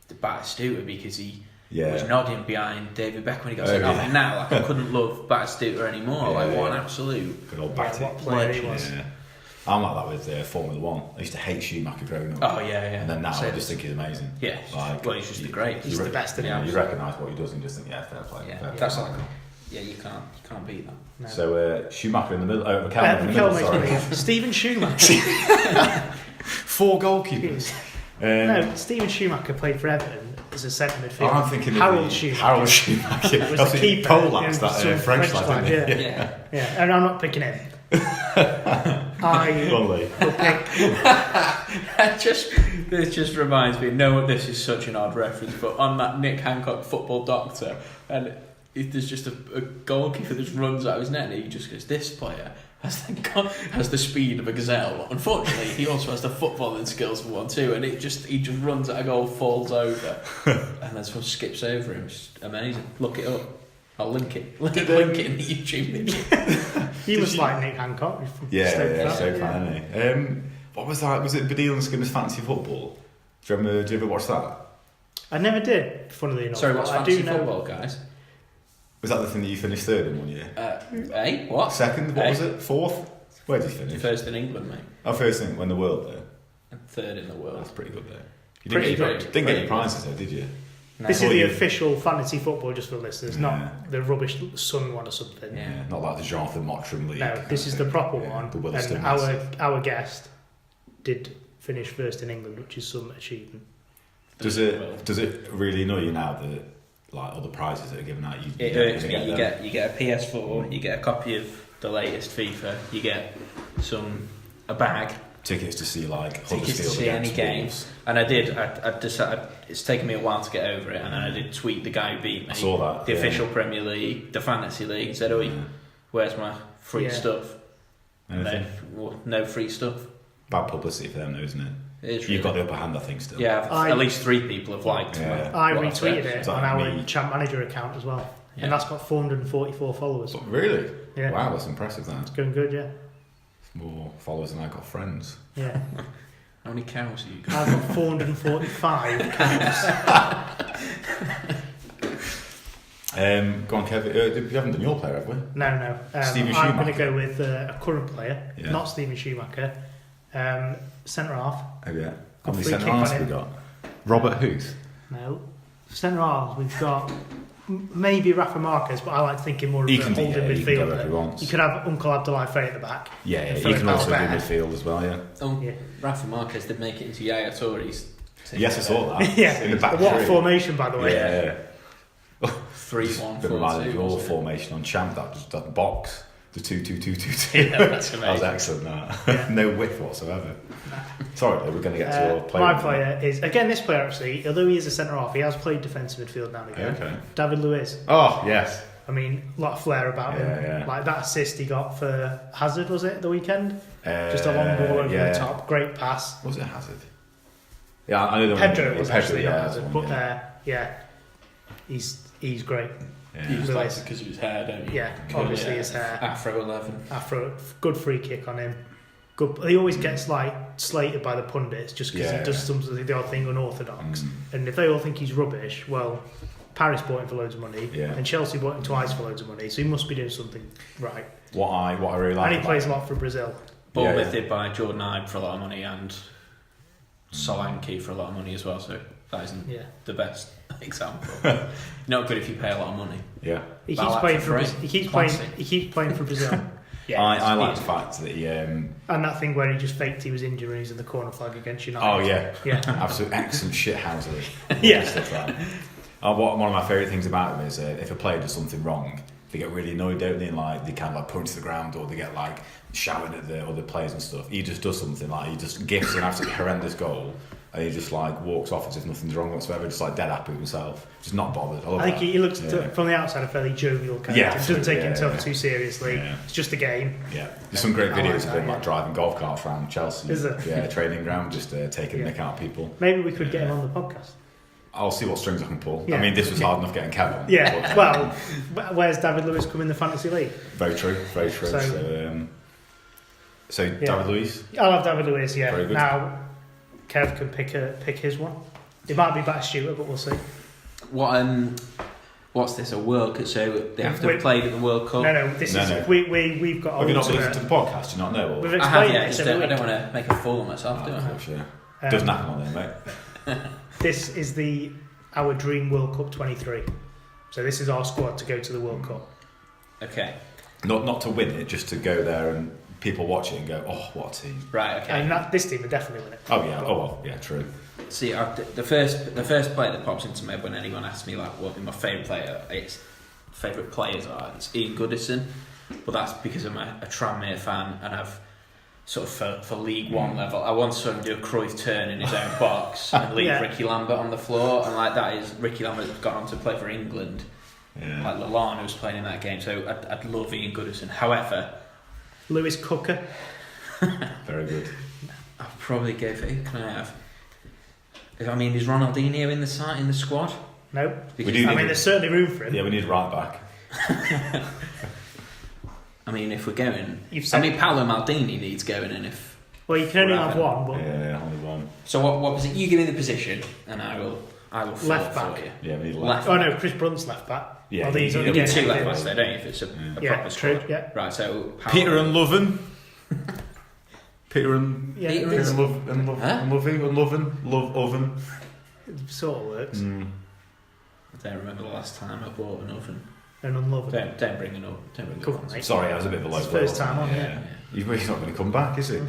the Batistuta because he Yeah. was nodding behind David Beckham when he got Oh, sent off. yeah. And now, like, I couldn't love Batistuta anymore. Yeah, like, what an yeah. absolute. Good old Yeah, Batty. what player he was. Yeah. I'm like that with Formula 1. I used to hate Schumacher growing up. Oh yeah, yeah. And then now I Same. just think he's amazing. Yeah, well, he's just the greatest. He's the best in Yeah, it. you recognise what he does and just think, yeah, fair play. Yeah, fair play. that's like, yeah, you can't beat that. No. So Schumacher in the middle, McCallum in the middle, Mikel sorry. Steven Schumacher. 4 goalkeepers. No, Steven Schumacher played for Everton as a centre midfielder. I'm thinking Harold of Schumacher. Harold Schumacher. Was That's the the keeper. Polacs, Yeah, that some French lad, lad, isn't it? Yeah. Yeah, and I'm not picking him. I Lovely. will pick. This just reminds me. No, this is such an odd reference, but on that Nick Hancock Football Doctor, and there's just a goalkeeper that just runs out of his net, and he just goes, "This player has the speed of a gazelle. Unfortunately, he also has the footballing skills for one too, and he just runs at a goal, falls over, and then someone skips over him. It's amazing. Look it up. I'll link it. Link it in the YouTube video. He was like Nick Hancock. So funny. What was that? Was it Badil and Skinner's Fancy Football? Do you ever watch that? I never did, funnily enough. Sorry, what's Fancy Football, guys? Was that the thing that you finished third in 1 year? What? Second? What was it? Fourth? Where did you finish? First in England, mate. Oh, first in when the world though. And third in the world. That's pretty good though. You Pretty didn't get any prizes though, did you? No. This is the official fantasy football, just for listeners, not the rubbish Sun one or something. Yeah, not like the Jonathan Mottram League. No, this is the proper one. The And our guest did finish first in England, which is some achievement. Does it really annoy you now that like all the prizes that are given out? It hurts me. You get a PS4, you get a copy of the latest FIFA, you get a bag. Tickets to see tickets to see any games, and I decided it's taken me a while to get over it, and then I did tweet the guy who beat me. I saw that. The official Premier League, the Fantasy League, and said, "Oh, where's my free stuff?" And then no free stuff. Bad publicity for them, though, isn't it? It is. You've got the upper hand, I think. Still. Yeah, at least 3 people have liked. I retweeted it on our Champ Manager account as well, and that's got 444 followers. Really? Yeah. Wow, that's impressive. That. It's going good, yeah. More followers than I got friends. Yeah. How many cows have you got? I've got 445 cows. Go on, Kev. We haven't done your player, have we? No. I'm going to go with a current player, not Steven Schumacher. Centre half. Oh yeah. How Got many free centre kick halves on have we him. got? Robert Huth. No. Centre halves, we've got maybe Rafa Marquez, but I like thinking more of a holding midfielder. You could have Uncle Abdoulaye Faye at the back. Yeah, he can also do midfield as well, yeah. Rafa Marquez did make it into Yaya Touré's team. Yes, I saw that. Yeah. In the back what a formation, by the way. Yeah. 3-1-4-2. Your formation on Champ, that box. The 2-2-2-2-2. Yeah, that's amazing. That was excellent. Yeah. No width whatsoever. Sorry, we're going to get to your player. My player is, again, this player actually, although he is a centre half, he has played defensive midfield now and again. Okay. David Luiz. Oh, yes. I mean, a lot of flair about him. Yeah. Like that assist he got for Hazard, was it, the weekend? Just a long ball over the top, great pass. Was it Hazard? Yeah, I know the Pedro was actually not Hazard, one, but he's great. Yeah. He was like because of his hair, don't you? Yeah, obviously his hair. Afro 11. Good free kick on him. Good. He always gets slated by the pundits just because he does something, the odd thing unorthodox. And if they all think he's rubbish, well, Paris bought him for loads of money, and Chelsea bought him twice for loads of money, so he must be doing something right. What I really like, and he plays a lot for Brazil. Bournemouth did buy Jordan Ibe for a lot of money and Solanke for a lot of money as well. So that isn't the best example. Not good if you pay a lot of money. Yeah, he keeps playing for Brazil. Yeah, I like the fact that he and that thing where he just faked he was injured and he's in the corner flag against United. Oh yeah, absolute excellent shithousery. Stuff like one of my favourite things about him is if a player does something wrong, they get really annoyed, don't they? And they kind of point to the ground, or they get shouting at the other players and stuff. He just does something he just gifts an absolutely horrendous goal, and he just walks off as if nothing's wrong whatsoever, just dead happy with himself, just not bothered. I think he looks from the outside a fairly jovial character. He doesn't take himself too seriously. It's just a game. Yeah, there's some great videos of him driving golf carts around Chelsea. Is there? Yeah, training ground, just taking the mick out of people. Maybe we could get him on the podcast. I'll see what strings I can pull. I mean, this was hard enough getting Kevin. Yeah, well, where's David Luiz come in the fantasy league? Very true. So David Luiz? I'll have David Luiz, yeah. Very good. Now, Kev can pick his one. It might be better shooter, but we'll see. What's this, a World Cup? So they have to have played at the World Cup? No, this is... We've got... Have you not listened to the podcast? Do you not know? We've I have, explained I don't want to make a fool of myself, do I? Of course, yeah. Doesn't happen on there, mate. This is our Dream World Cup 23. So this is our squad to go to the World Cup. Okay. Not to win it, just to go there and people watch it and go, oh, what a team. Right, okay. And this team would definitely win it. Oh, yeah. Oh, well, yeah, true. See, the first player that pops into my head when anyone asks me what my favourite players are, it's Ian Goodison. But that's because I'm a Tranmere fan and I've sort of for League One level. I once saw him do a Cruyff turn in his own box and leave Rickie Lambert on the floor, and that is Rickie Lambert's gone on to play for England. Lallana was playing in that game, so I'd love Ian Goodison. However, Lewis Cooker. Very good. I'll probably go for who can I have? I mean, is Ronaldinho in the squad? No. Because, There's certainly room for him. Yeah, we need a right back. I mean, if we're going... You've Paolo Maldini needs going in if... Well, you can only have one, but... Yeah, only one. So what was it? You give me the position, and I will fill left it back. for you. Yeah, we need left. Oh no, Chris Brunt's left back. Yeah, Maldini's you only You need getting two left him. backs there, don't you, if it's a proper true, squad? yeah. Right, so... Peter Ndlovu. Peter and Yeah, Peter it's- Love oven. it sort of works. I don't remember the last time I bought an oven. And unloving. Don't bring it up. Don't bring it Come up. on, mate. Sorry, I was a bit of a low It's blow. first time on, yeah. He's not going to come back, is he?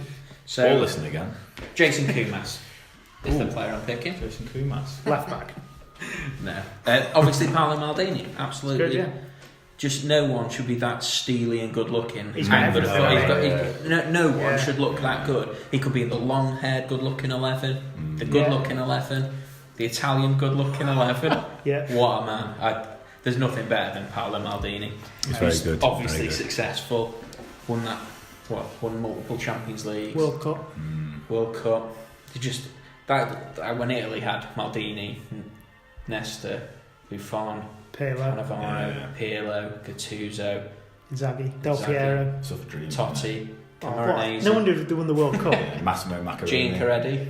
So, Or listen again. Jason Kumas is the player I'm picking. Jason Kumas. Left back. No. Obviously, Paolo Maldini. Absolutely. Good, yeah. Just no one should be that steely and good looking. He's got everything. No one Yeah. should look that good. He could be the long haired, good looking 11, the good looking 11, the Italian good looking 11. Yeah. What a man. There's nothing better than Paolo Maldini. He's very Who's good. Obviously Very good. successful. Won multiple Champions Leagues. World Cup. World Cup. They just when Italy had Maldini, Nesta, Buffon, Pirlo. Cannavaro, Pirlo, Gattuso, Inzaghi. Del Inzaghi. Piero. Sort of dream. Totti, Oh, what? Camoranesi, No wonder they won the World Cup. Massimo Macaroni. Giancarelli,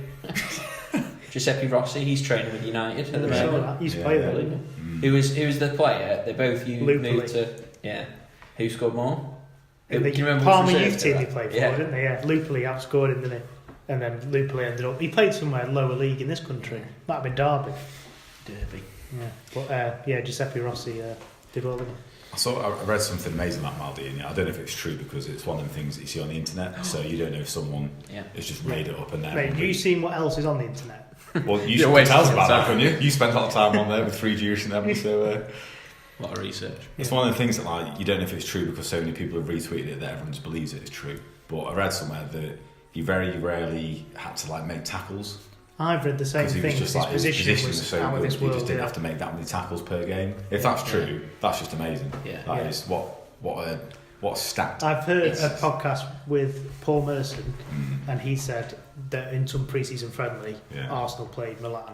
Giuseppe Rossi. He's training with United at the I saw moment. that. He used to play there. Who was the player? They both moved Lupoli. to Who scored more? In Can the you remember Parma which youth reserve team they he were? played for, Yeah. didn't they? Yeah. Lupoli outscored him, didn't he? And then Lupoli ended up... He played somewhere lower league in this country. Might have been Derby. Yeah. But Giuseppe Rossi did well, didn't he? I read something amazing about Maldini. I don't know if it's true because it's one of the things that you see on the internet. So you don't know if someone has just made it up and then. Mate, have you seen what else is on the internet? Well, you You're should wasting tell us your about that, time. couldn't you? You spent a lot of time on there with 3G and everything. So A lot of research. it's one of the things that like you don't know if it's true because so many people have retweeted it that everyone just believes it is true. But I read somewhere that he very rarely had to like make tackles. I've read the same Because he thing. was just His like his position position was was so out of good, this he world. just didn't yeah. have to make that many tackles per game. If that's true, that's just amazing. Yeah. That is what a stat. I've heard It's- a podcast with Paul Merson, and he said that in some pre-season friendly, Yeah. Arsenal played Milan,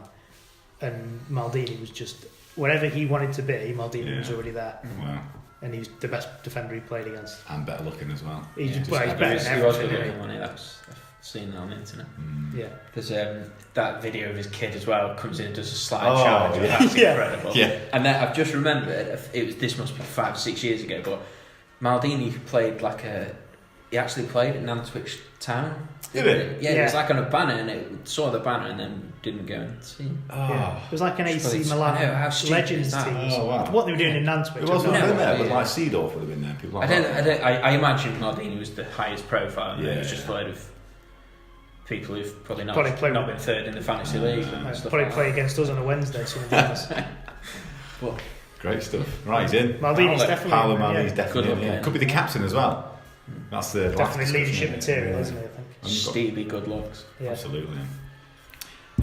and Maldini was just whatever he wanted to be. Maldini was already there, Wow. and he was the best defender he played against. And better looking as well. He's, Yeah. well, he's Just- better He than was everything. good isn't looking, wasn't he? I've seen that on the internet. he? Yeah, Because that video of his kid as well comes in and does a slide Oh, challenge. yeah. That's Yeah. incredible. Yeah. And then I've just remembered, this must be 5-6 years ago, but Maldini played he actually played at Nantwich Town. Did it? Yeah, it was Yeah. like on a banner and it saw the banner and then didn't go and see. yeah. It was like an Just AC probably- Milan I know, how stupid Legends is that? team. Oh, wow. What they were doing in Nantwich. It wasn't I've No, been there, but yeah. like Seedorf would have been there. People like I that. imagine Maldini was the highest profile. And Yeah. it was just a load of people who've probably not played been third in the fantasy league. And I'd stuff probably like play that. against us on a Wednesday. Some of the others. Great stuff. Right, he's in. Maldini's definitely Paolo in, yeah. Maldini's definitely Good in. looking. Yeah. Could be the captain as well. That's the last Definitely leadership description, material, yeah. isn't it? I think. Stevie good looks. Yeah. Absolutely.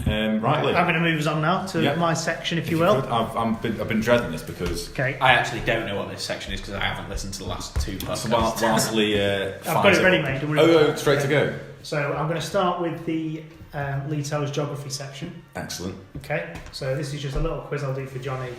Right, Lee. I'm going to move us on now to Yep. my section, if you will. could. I've been dreading this because Okay. I actually don't know what this section is because I haven't listened to the last two podcasts. whilst Lee I've got it ready, mate. Don't worry about it. straight to go. So I'm going to start with the Lee Towers geography section. Excellent. Okay. So this is just a little quiz I'll do for Johnny.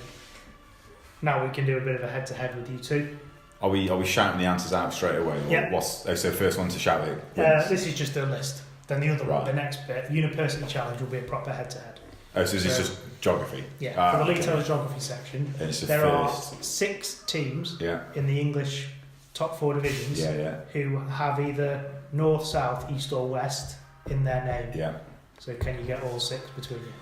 Now we can do a bit of a head-to-head with you two. Are we shouting the answers out straight away? Or Yeah. so first one to shout it. wins? This is just a list. Then the other one, Right. the next bit, Uni-Purse-ity challenge, will be a proper head-to-head. So this is just geography. Yeah. For the Lee okay. Towers geography section, And it's the there are first. 6 teams Yeah. in the English top 4 divisions Yeah. who have either north, south, east, or west in their name. Yeah. So can you get all 6 between you?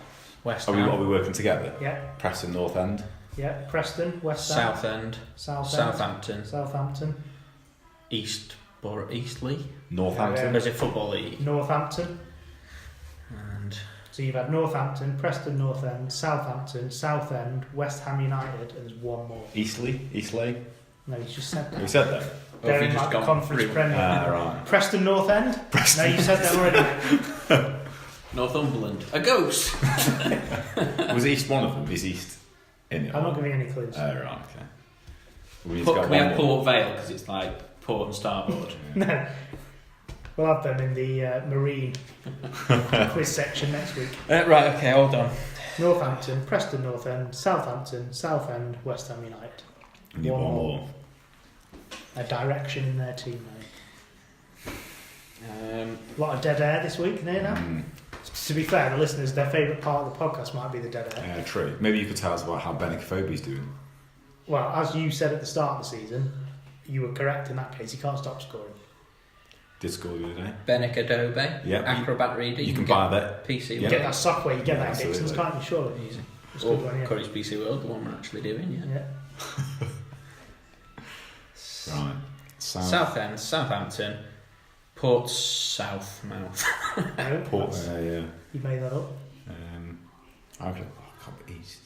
West Are we Ham, working together? Yeah. Preston North End. Yeah. Preston, West Ham, Southend, Southampton, Southampton, Eastleigh. Northampton. There's a football league. Northampton. And So you've had Northampton, Preston North End, Southampton, Southend, West Ham United, and there's one more. Eastleigh. No, you just said We that. said that. Or have They're you in just like gone Conference through- Premier. Right. Preston North End? No, you said that already. Northumberland. A ghost. Was East one of them? Is East in it? I'm not giving you any clues. Right. Okay. We need to Can go we one have more. Port Vale because it's like port and starboard. No. We'll have them in the marine quiz section next week. Right, okay, hold on. Northampton, Preston North End, Southampton, Southend, West Ham United. You need one more. A direction in their team, mate. A lot of dead air this week, now. To be fair, the listeners, their favourite part of the podcast might be the dead air. Yeah, true. Maybe you could tell us about how Benicophobia's doing. Well, as you said at the start of the season, you were correct in that case. He can't stop scoring. Did score the other day. Benik Adobe, Acrobat Reader. You can buy that. PC You World. get that software, you get that in absolutely. Dixon's, can't you? Surely. Easy. It's a good Or one, yeah. Courage PC World, the one we're actually doing, yeah. Right. Southend, Southampton, Port Southmouth. No, Port. that's- Yeah. You made that up. I can't be East.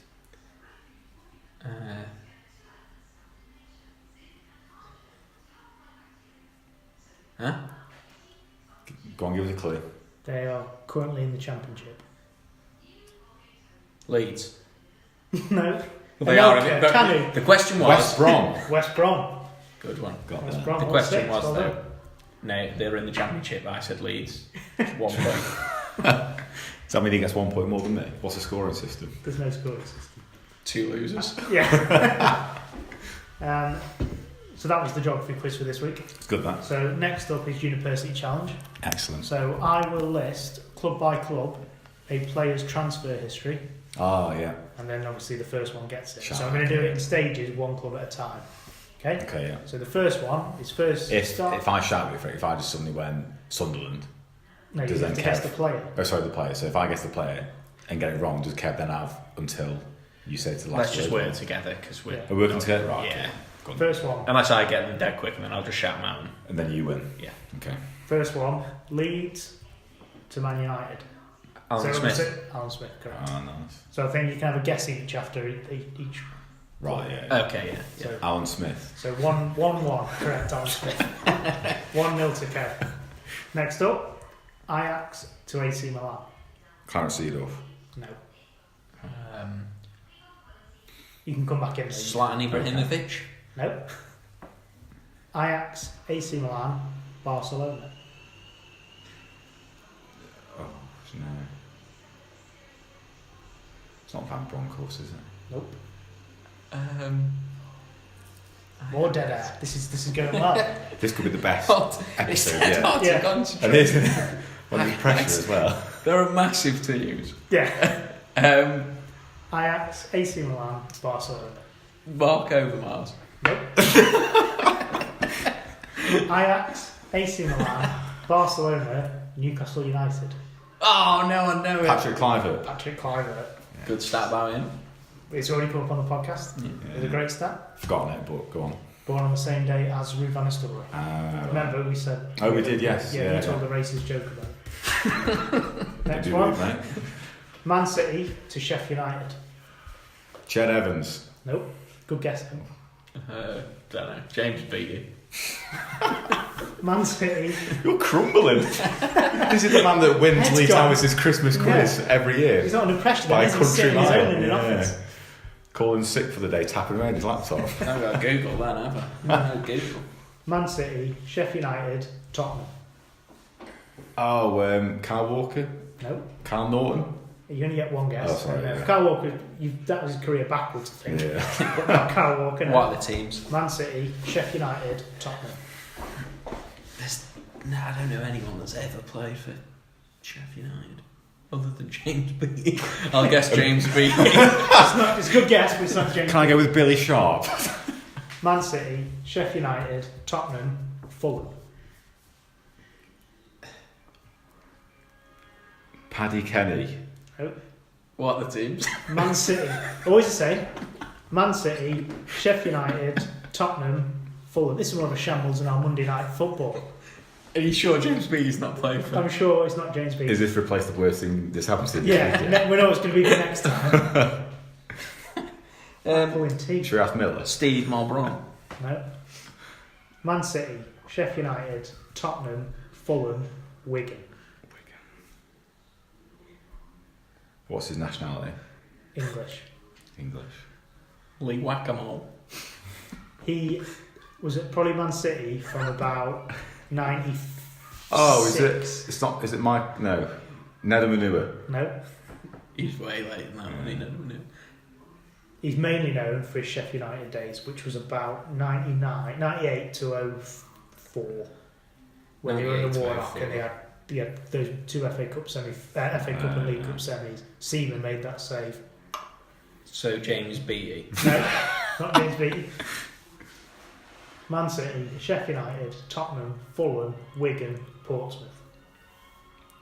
Huh? Go on, give us a clue. They are currently in the Championship. Leeds. No. They are. Anelka, Canu. The question was West Brom. West Brom. Good one. Got West that. Brom. The all question six, was well though. done. No, they're in the Championship. I said Leeds. 1 point. Does that mean he gets 1 point more than me? What's the scoring system? There's no scoring system. 2 losers. Yeah. So that was the geography quiz for this week. It's good, that. So next up is Uni-Purse-ity Challenge. Excellent. So I will list, club by club, a player's transfer history, Oh, yeah. and then obviously the first one gets it. Shall So I'm I? going to do it in stages, one club at a time. Okay? Okay, yeah. So the first one is first If start. I shout it, if I just suddenly went Sunderland, No, you does have then to guess Kev- the player. oh, sorry, the player. So if I guess the player and get it wrong, does Kev then have until you say to the last Let's just word? work together because we're. Yeah. Are we working together? Right. Yeah. Okay. Go on. First one. Unless I get them dead quick and then I'll just shout them out. And then you win. Yeah. Okay. First one, Leeds to Man United. Alan So Smith. Alan Smith, correct. Oh, nice. So I think you can have a guess each after each. Right, yeah. Okay, yeah. So, Alan Smith. so 1-1, correct, Alan Smith. 1-0 to Kev. Next up, Ajax to AC Milan. Clarence Seedorf. No. You can come back in there. Zlatan Ibrahimovic. No. Ajax, AC Milan, Barcelona. Oh, no. It's not Van Bronckhorst, is it? Nope. I More dead air. This is going well. This could be the best Hard. episode, It's hard Yeah. to concentrate. And there's well, there's pressure as well. They're a massive teams. Yeah. Ajax, Ajax, AC Milan, Barcelona. Mark Overmars. Nope. Ajax, AC Milan, Barcelona, Newcastle United. Oh no, I know it. Patrick Kluivert. Patrick Kluivert. Good stat about him. It's already come up on the podcast. It's a great stat. Forgotten it, but go on. Born on the same day as Ruud van Nistelrooy. Remember we said... Oh, we did, yes. Yeah, Yeah. you told the racist joke about it. Next Did one. we, mate? Man City to Sheffield United. Ched Evans. Nope. Good guess. Don't know. James Beattie. Man City. You're crumbling. This is the man that wins Head's Lee gone. Towers' Christmas quiz every year. He's not under pressure. By a He's country sitting his mile. own in an office. Calling sick for the day, tapping around his laptop. I've got Google that, have I? Google. Man City, Sheffield United, Tottenham. Oh, Kyle Walker. Nope. Kyle Norton. You only get one guess. Oh, sorry, yeah. Kyle Walker, that was his career backwards, I think. Yeah. But not Kyle Walker. No. What are the teams? Man City, Sheffield United, Tottenham. I don't know anyone that's ever played for Sheffield United other than James Beattie. I'll guess James Beattie. It's a good guess, but it's not James. Can I go with Billy Sharp? Man City, Sheffield United, Tottenham, Fulham. Paddy Kenny. What are the teams? Man City, always the same. Man City, Sheffield United, Tottenham, Fulham. This is more of a shambles than our Monday night football. Are you sure James Beattie's not played for? I'm sure it's not James Beattie. Is this replaced the worst thing that's happened to him? Yeah, we know it's going to be for next time. Pulling teeth. Should we ask Miller? Steve Malbron. No. Man City, Sheffield United, Tottenham, Fulham, Wigan. What's his nationality? English. English. Lee Whack-a-mole. He Was it probably Man City from about 96? Oh, is it? It's not. Is it Mike? No, Neda Manua. No. He's way late now. He's mainly known for his Sheffield United days, which was about 98 to 04, when they were in the Warnock and they had those two FA Cup FA Cup and League Cup semis. Seaman made that save. So James Beattie. No, not James Beattie. Man City, Sheffield United, Tottenham, Fulham, Wigan, Portsmouth.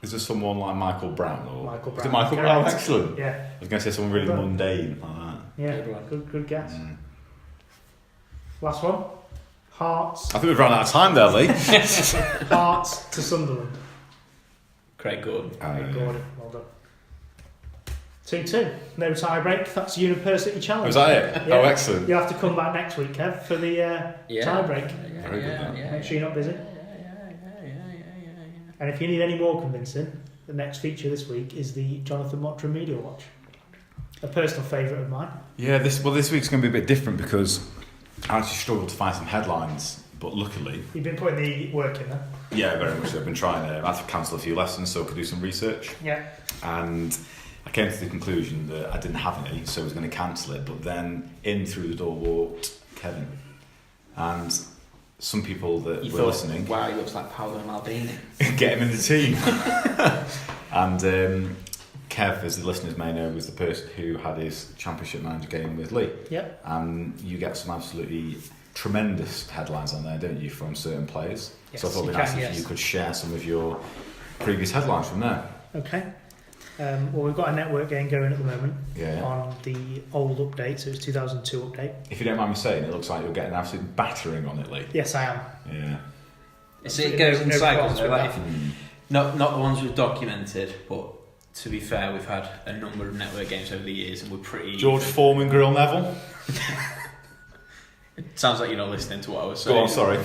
Is there someone like Michael Brown? Or Michael Brown. Is it Michael Brown? Excellent. Yeah. I was going to say someone really mundane like that. Yeah, good guess. Last one. Hearts. I think we've run out of time there, Lee. Hearts to Sunderland. Craig Gordon. Craig Gordon, well done. 2-2. No tie break. That's Uni-Purse-ity challenge. Was that it? Yeah. Oh, excellent. You'll have to come back next week, Kev, for the tie break. Very good. Make sure you're not busy. And if you need any more convincing, the next feature this week is the Jonathan Mottram Media Watch. A personal favourite of mine. Yeah, this week's going to be a bit different because I actually struggled to find some headlines, but luckily... You've been putting the work in there. Yeah, very much so. I've been trying to... I had to cancel a few lessons so I could do some research. Yeah. And I came to the conclusion that I didn't have any, so I was going to cancel it. But then in through the door walked Kevin. And some people that were listening... Wow, he looks like Paolo Maldini. Get him in the team. And Kev, as the listeners may know, was the person who had his championship manager game with Lee. Yep. And you get some absolutely tremendous headlines on there, don't you, from certain players? Yes, so I thought it'd be nice if you could share some of your previous headlines from there. Okay. Well, we've got a network game going at the moment Yeah. on the old update, so it's 2002 update. If you don't mind me saying, it looks like you're getting an absolute battering on it, Lee. Yes, I am. Yeah. So it goes in No cycles, problems though, with like that. not the ones we've documented, but to be fair, we've had a number of network games over the years, and we're pretty. George Foreman Grill Neville. It sounds like you're not listening to what I was saying. Go on, sorry.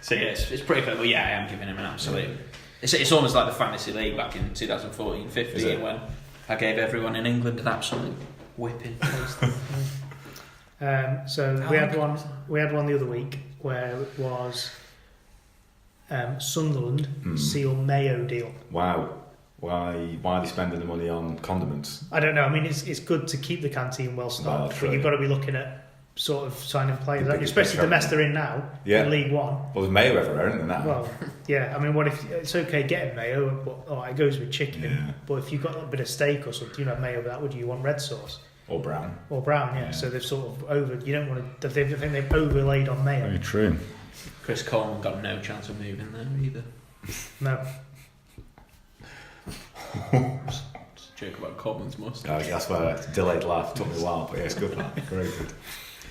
So yeah, it's pretty clear. Well, yeah, I am giving him an absolute. It's almost like the fantasy league back in 2014-15 when I gave everyone in England an absolute whipping. So we had one the other week where it was Sunderland seal Mayo deal. Wow. Why are they spending the money on condiments? I don't know. I mean, it's good to keep the canteen well stocked, but you've got to be looking at sort of signing players, especially the mess they're in now in League One. Well, there's mayo everywhere, isn't there? Now? Well, yeah. I mean, what if it's okay getting mayo? But it goes with chicken. Yeah. But if you've got a bit of steak or something, you know, mayo with that. Would you want red sauce or brown? Or brown, yeah. So they've sort of You don't want to. I think they've overlaid on mayo. Very true. Chris Coleman got no chance of moving there either. No. Just a joke about Coleman's moustache. That's why a delayed laugh took me a while, but yeah, it's good. That very good.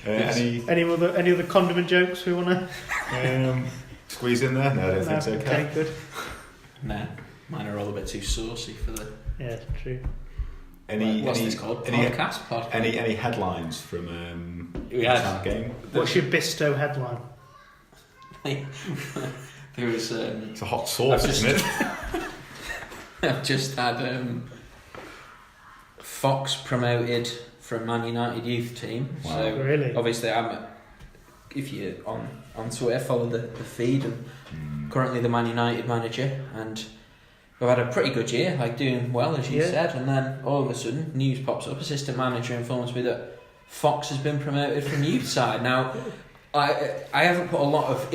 Any other condiment jokes we want to squeeze in there? No, I don't think so. Okay, good. Nah, mine are all a bit too saucy for the. Yeah, true. What's this called? Podcast. Any headlines from that game? What's your Bisto headline? There was. It's a hot sauce, isn't it? I've just had Fox promoted from Man United youth team. Wow. So really? Obviously, if you're on Twitter, follow the feed, and currently the Man United manager, and we've had a pretty good year, like doing well as you said, and then all of a sudden news pops up. Assistant manager informs me that Fox has been promoted from youth side. Now, I haven't put a lot of.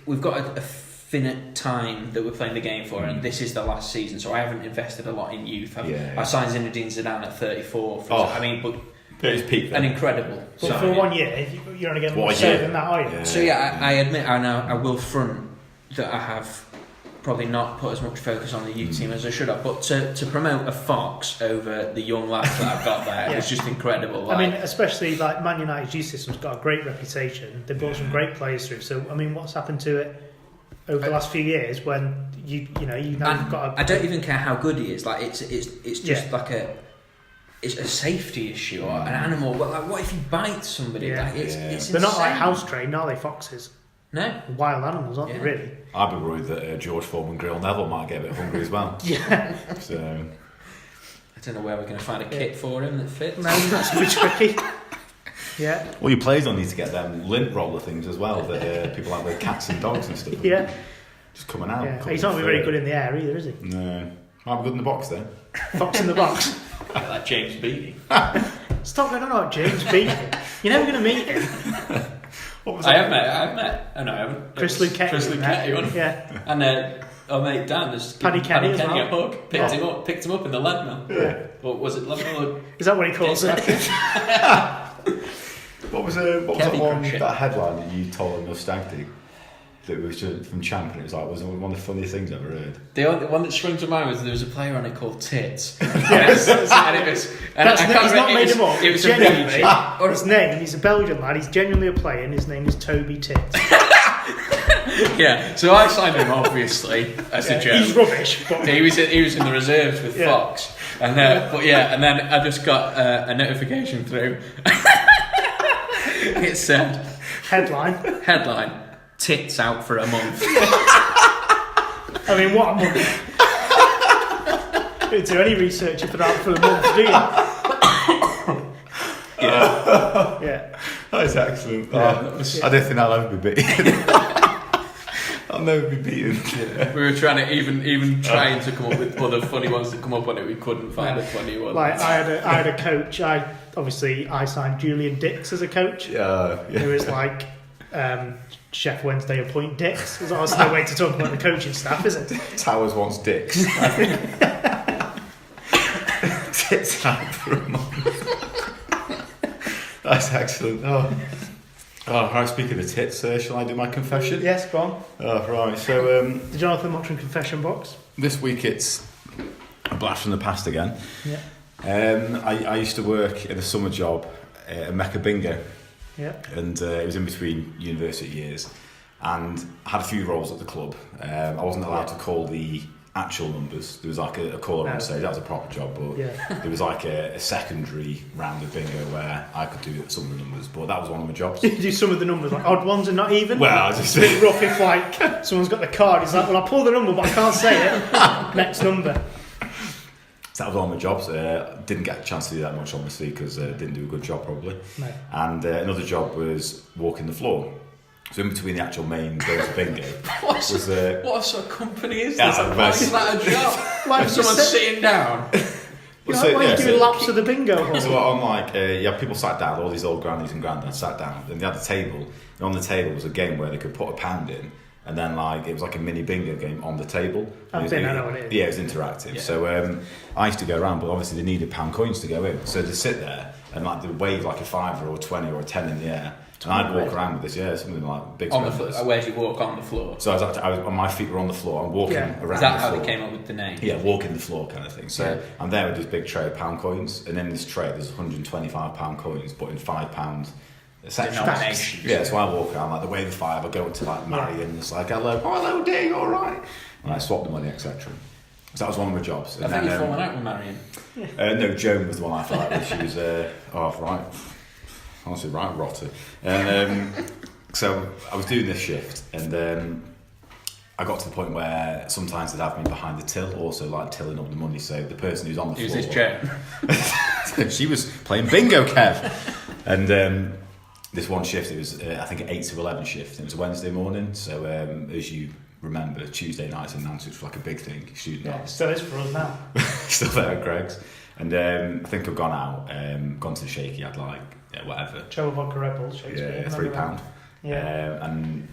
We've got a finite time that we're playing the game for, and this is the last season, so I haven't invested a lot in youth. I signed Zinedine Zidane at 34. I mean, but it's peak. An incredible. But for 1 year, you're only getting more than that, are you? Yeah. So I admit, I will front that I have probably not put as much focus on the youth team as I should have. But to promote a Fox over the young lads that I've got there was just incredible. I mean, especially like Man United's youth system's got a great reputation. They've brought some great players through. So I mean, what's happened to it over the last few years when you've got I don't even care how good he is. Like it's just like it's a safety issue or an animal. Like what if he bites somebody? Yeah. Like it's they're not like insane. house trained, are they? Foxes. No. Wild animals, aren't they? Really. I'd be worried that George Foreman Grill Neville might get a bit hungry as well. Yeah. So I don't know where we're going to find a kit for him that fits. No, that's a bit tricky. Yeah. All your players don't need to get them lint roller things as well that people have with cats and dogs and stuff. Yeah. Just coming out. Yeah. He's not very good in the air either, is he? No. Might be good in the box though. Fox in the box. Like James Beattie. Stop going on about James Beattie. You're never going to meet him. What was I that? have met. Oh no, I haven't. Chris Luchetti. Chris Luchetti, wasn't it? Yeah. And our mate Dan has Paddy Kenny as a well. hug. Picked him up in the lead mill. Yeah. Or was it lead mill? Is that what he calls it? What was that Kevin one, Crochet. that headline that you told on your stag do? That was just from Champ, and it was like, was one of the funniest things I've ever heard. The one that sprung to mind was there was a player on it called Tits. Yes. And it was. And He's not made him up. It was Genuinely. a His name, he's a Belgian lad, he's genuinely a player, and his name is Toby Tits. Yeah, so I signed him obviously as a joke. He's rubbish, but He was in the reserves with Fox, and then I just got a notification through. It said headline Tits out for a month. I mean, what a month. You don't do any research if they're out for a month, do you? Yeah. That's excellent. Yeah. I don't think I'll ever be beaten. I'll never be beaten. Yeah. We were trying to even trying to come up with other funny ones to come up on it. We couldn't find a funny one. Like I had a coach. I signed Julian Dix as a coach. Who is like Chef Wednesday appoint Dix. There's also no way to talk about the coaching staff, is it? Towers wants dicks. Tits out for a month. That's excellent. Right, speaking of tits, shall I do my confession? Yes, go on. Right, so The Jonathan Mottram confession box. this week it's a blast from the past again. Yeah. I used to work in a summer job at Mecca Bingo. Yeah. And it was in between university years, and I had a few roles at the club. I wasn't allowed to call the actual numbers. There was like a caller on stage. That was a proper job, but there was like a secondary round of bingo where I could do some of the numbers, but that was one of my jobs. You do some of the numbers, like odd ones and not even. Well, I just it's a bit rough if like someone's got the card. He's like, well, I pull the number, but I can't say it. Next number. So that was one of my jobs. Didn't get a chance to do that much, obviously, because didn't do a good job probably. No. And another job was walking the floor. So in between the actual main games of bingo What sort of company is this? Yeah, Why is that a job? Why If someone's sitting down. Why are you doing laps of the bingo hall? So on like, you had people sat down, all these old grannies and granddads sat down, and they had a table, and on the table was a game where they could put a pound in, and then like it was like a mini bingo game on the table. I know what it is. Yeah, it was interactive. Yeah. So I used to go around, but obviously they needed pound coins to go in, so they'd sit there and like they'd wave like a £5 or a 20 or a 10 in the air. And I'd walk around with this, something like big on the floor. Where do you walk on the floor? So I was on my feet were on the floor. I'm walking around. Is that the how floor. they came up with the name? Yeah, walking the floor kind of thing. So I'm there with this big tray of pound coins, and in this tray there's 125 pound coins, but in £5 Denominations. Yeah, so I walk around like the wave of five. I go into like Marion, it's like hello dear, you all right? And I swap the money, etc. So that was one of my jobs. I think you've fallen out with Marion. No, Joan was the one I fell out with. She was right. Honestly, right rotter. And so I was doing this shift, and I got to the point where sometimes they'd have me behind the till, also like tilling up the money. So the person who's on the floor. Who's this Joan? She was playing bingo, Kev. And this one shift, it was I think an 8 to 11 shift. And it was a Wednesday morning. So as you remember, Tuesday nights in Nantes was like a big thing. Student nights. Still is for us now. Still there at Greg's. And I think I've gone out, gone to the shaky, had like whatever. Joe Vodka Red Bull, Shakespeare. Yeah, £3. Yeah. And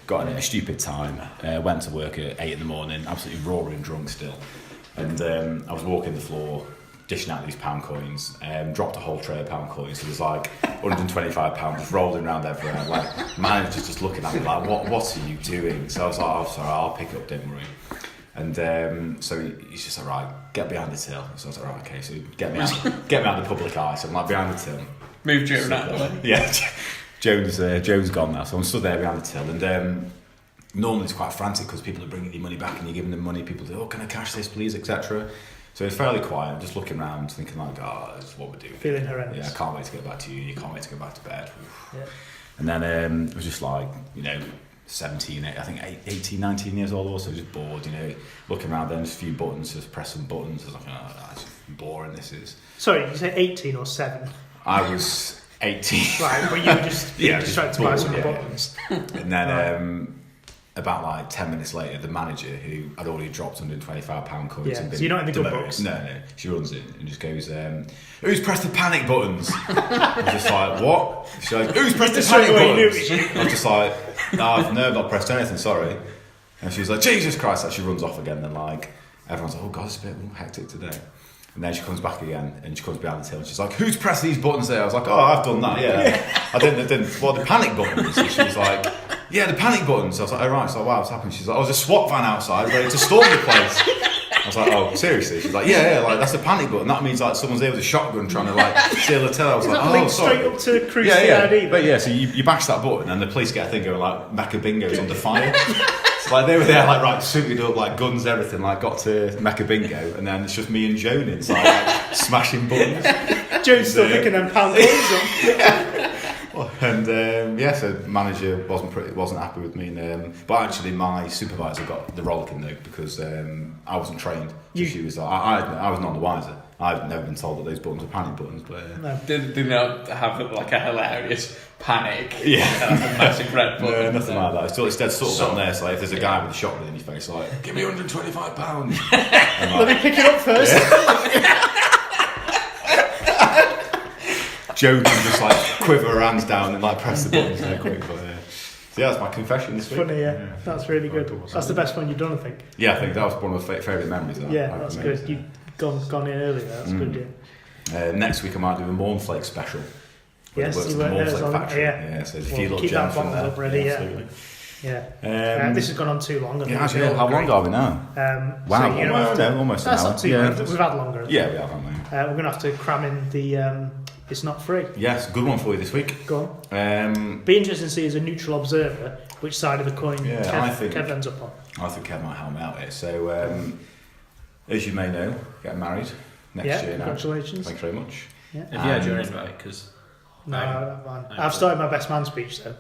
got in a stupid time. Went to work at 8 in the morning, absolutely roaring drunk still. And I was walking the floor, dishing out these pound coins. Dropped a whole tray of pound coins. So there's like £125 just rolling around everywhere. Like manager's just looking at me like, what are you doing? So I was like, oh sorry, I'll pick it up, don't worry. And so he's just like, right, get behind the till. So I was like, right, okay, so get me out of the public eye. So I'm like behind the till. Move Joan out of the way. Yeah, Joan's gone now. So I'm stood there behind the till, and normally it's quite frantic because people are bringing you money back and you're giving them money. People do, can I cash this, please, etc. So it's fairly quiet. I'm just looking around, thinking like, this is what we're doing. Feeling horrendous. Yeah, I can't wait to get back to uni. Can't wait to go back to bed. Yeah. And then it was just like, 17, I think 18, 19 years old also, just bored, looking around then, just a few buttons, just pressing buttons. I was like, that's boring this is. Sorry, did you say 18 or 7? I was 18. Right, but you were just trying to buy some buttons. And then about like 10 minutes later, the manager, who had already dropped £125 coins and been so you're not in the good demoted. books? No, she runs it and just goes, who's pressed the panic buttons? I was just like, what? She's like, who's pressed the panic buttons? I was just like, no, I've not pressed anything, sorry. And she was like, Jesus Christ, like she runs off again. And like, everyone's like, oh God, it's a bit hectic today. And then she comes back again, and she comes behind the till, and she's like, who's pressed these buttons there? I was like, oh, I've done that, yeah. I didn't. What, the panic buttons? And she was like, yeah, the panic buttons. I was like, oh, right. So, wow, what's happened? She's like, oh, there's a SWAT van outside ready to storm the place. I was like, oh, seriously? She's like, yeah, like, that's the panic button. That means, like, someone's there with a shotgun trying to, like, steal the till. I was like, oh, sorry. Straight up to Crewe CID. But yeah, so you bash that button, and the police get a thing going, like, Mecca Bingo's under fire. So, like, they were there, like, right, suited up, like, guns, everything, like, got to Mecca Bingo, and then it's just me and Joan inside, like, smashing buttons. Joan's still picking them pound coins up. And so the manager wasn't happy with me. But actually, my supervisor got the rollicking though, because I wasn't trained. So she was like, I was none the wiser. I've never been told that those buttons are panic buttons. But no. Did not have like a hilarious panic. Yeah, a massive red button. No, nothing like that. It's instead sort of on there. So if there's a guy with a shotgun in his face, like, give me £125. Let me pick it up first. Yeah. Joe can just like quiver her hands down and like press the buttons very quick. But so yeah, that's my confession this week. Funny, yeah. That's really good. That's the best one you've done, I think. Yeah, I think that was one of my favourite memories. That's good. You've gone in earlier. That's good. Yeah. Next week I might do a Mornflake special. Yes, you were there. Yeah, so there's a few little gems from there. Up ready, yeah. This has gone on too long. How long are we now? Wow, so almost an hour. That's not too bad. We've had longer. Yeah, we have, haven't we? We're going to have to cram in the It's Not Free. Yes, good one for you this week. Go on. Be interesting to see as a neutral observer which side of the coin Kev ends up on. I think Kev might help me out here. So, as you may know, getting married next year now. Congratulations. Thanks very much. Yeah. Have you had your invite? Because I've started my best man speech though.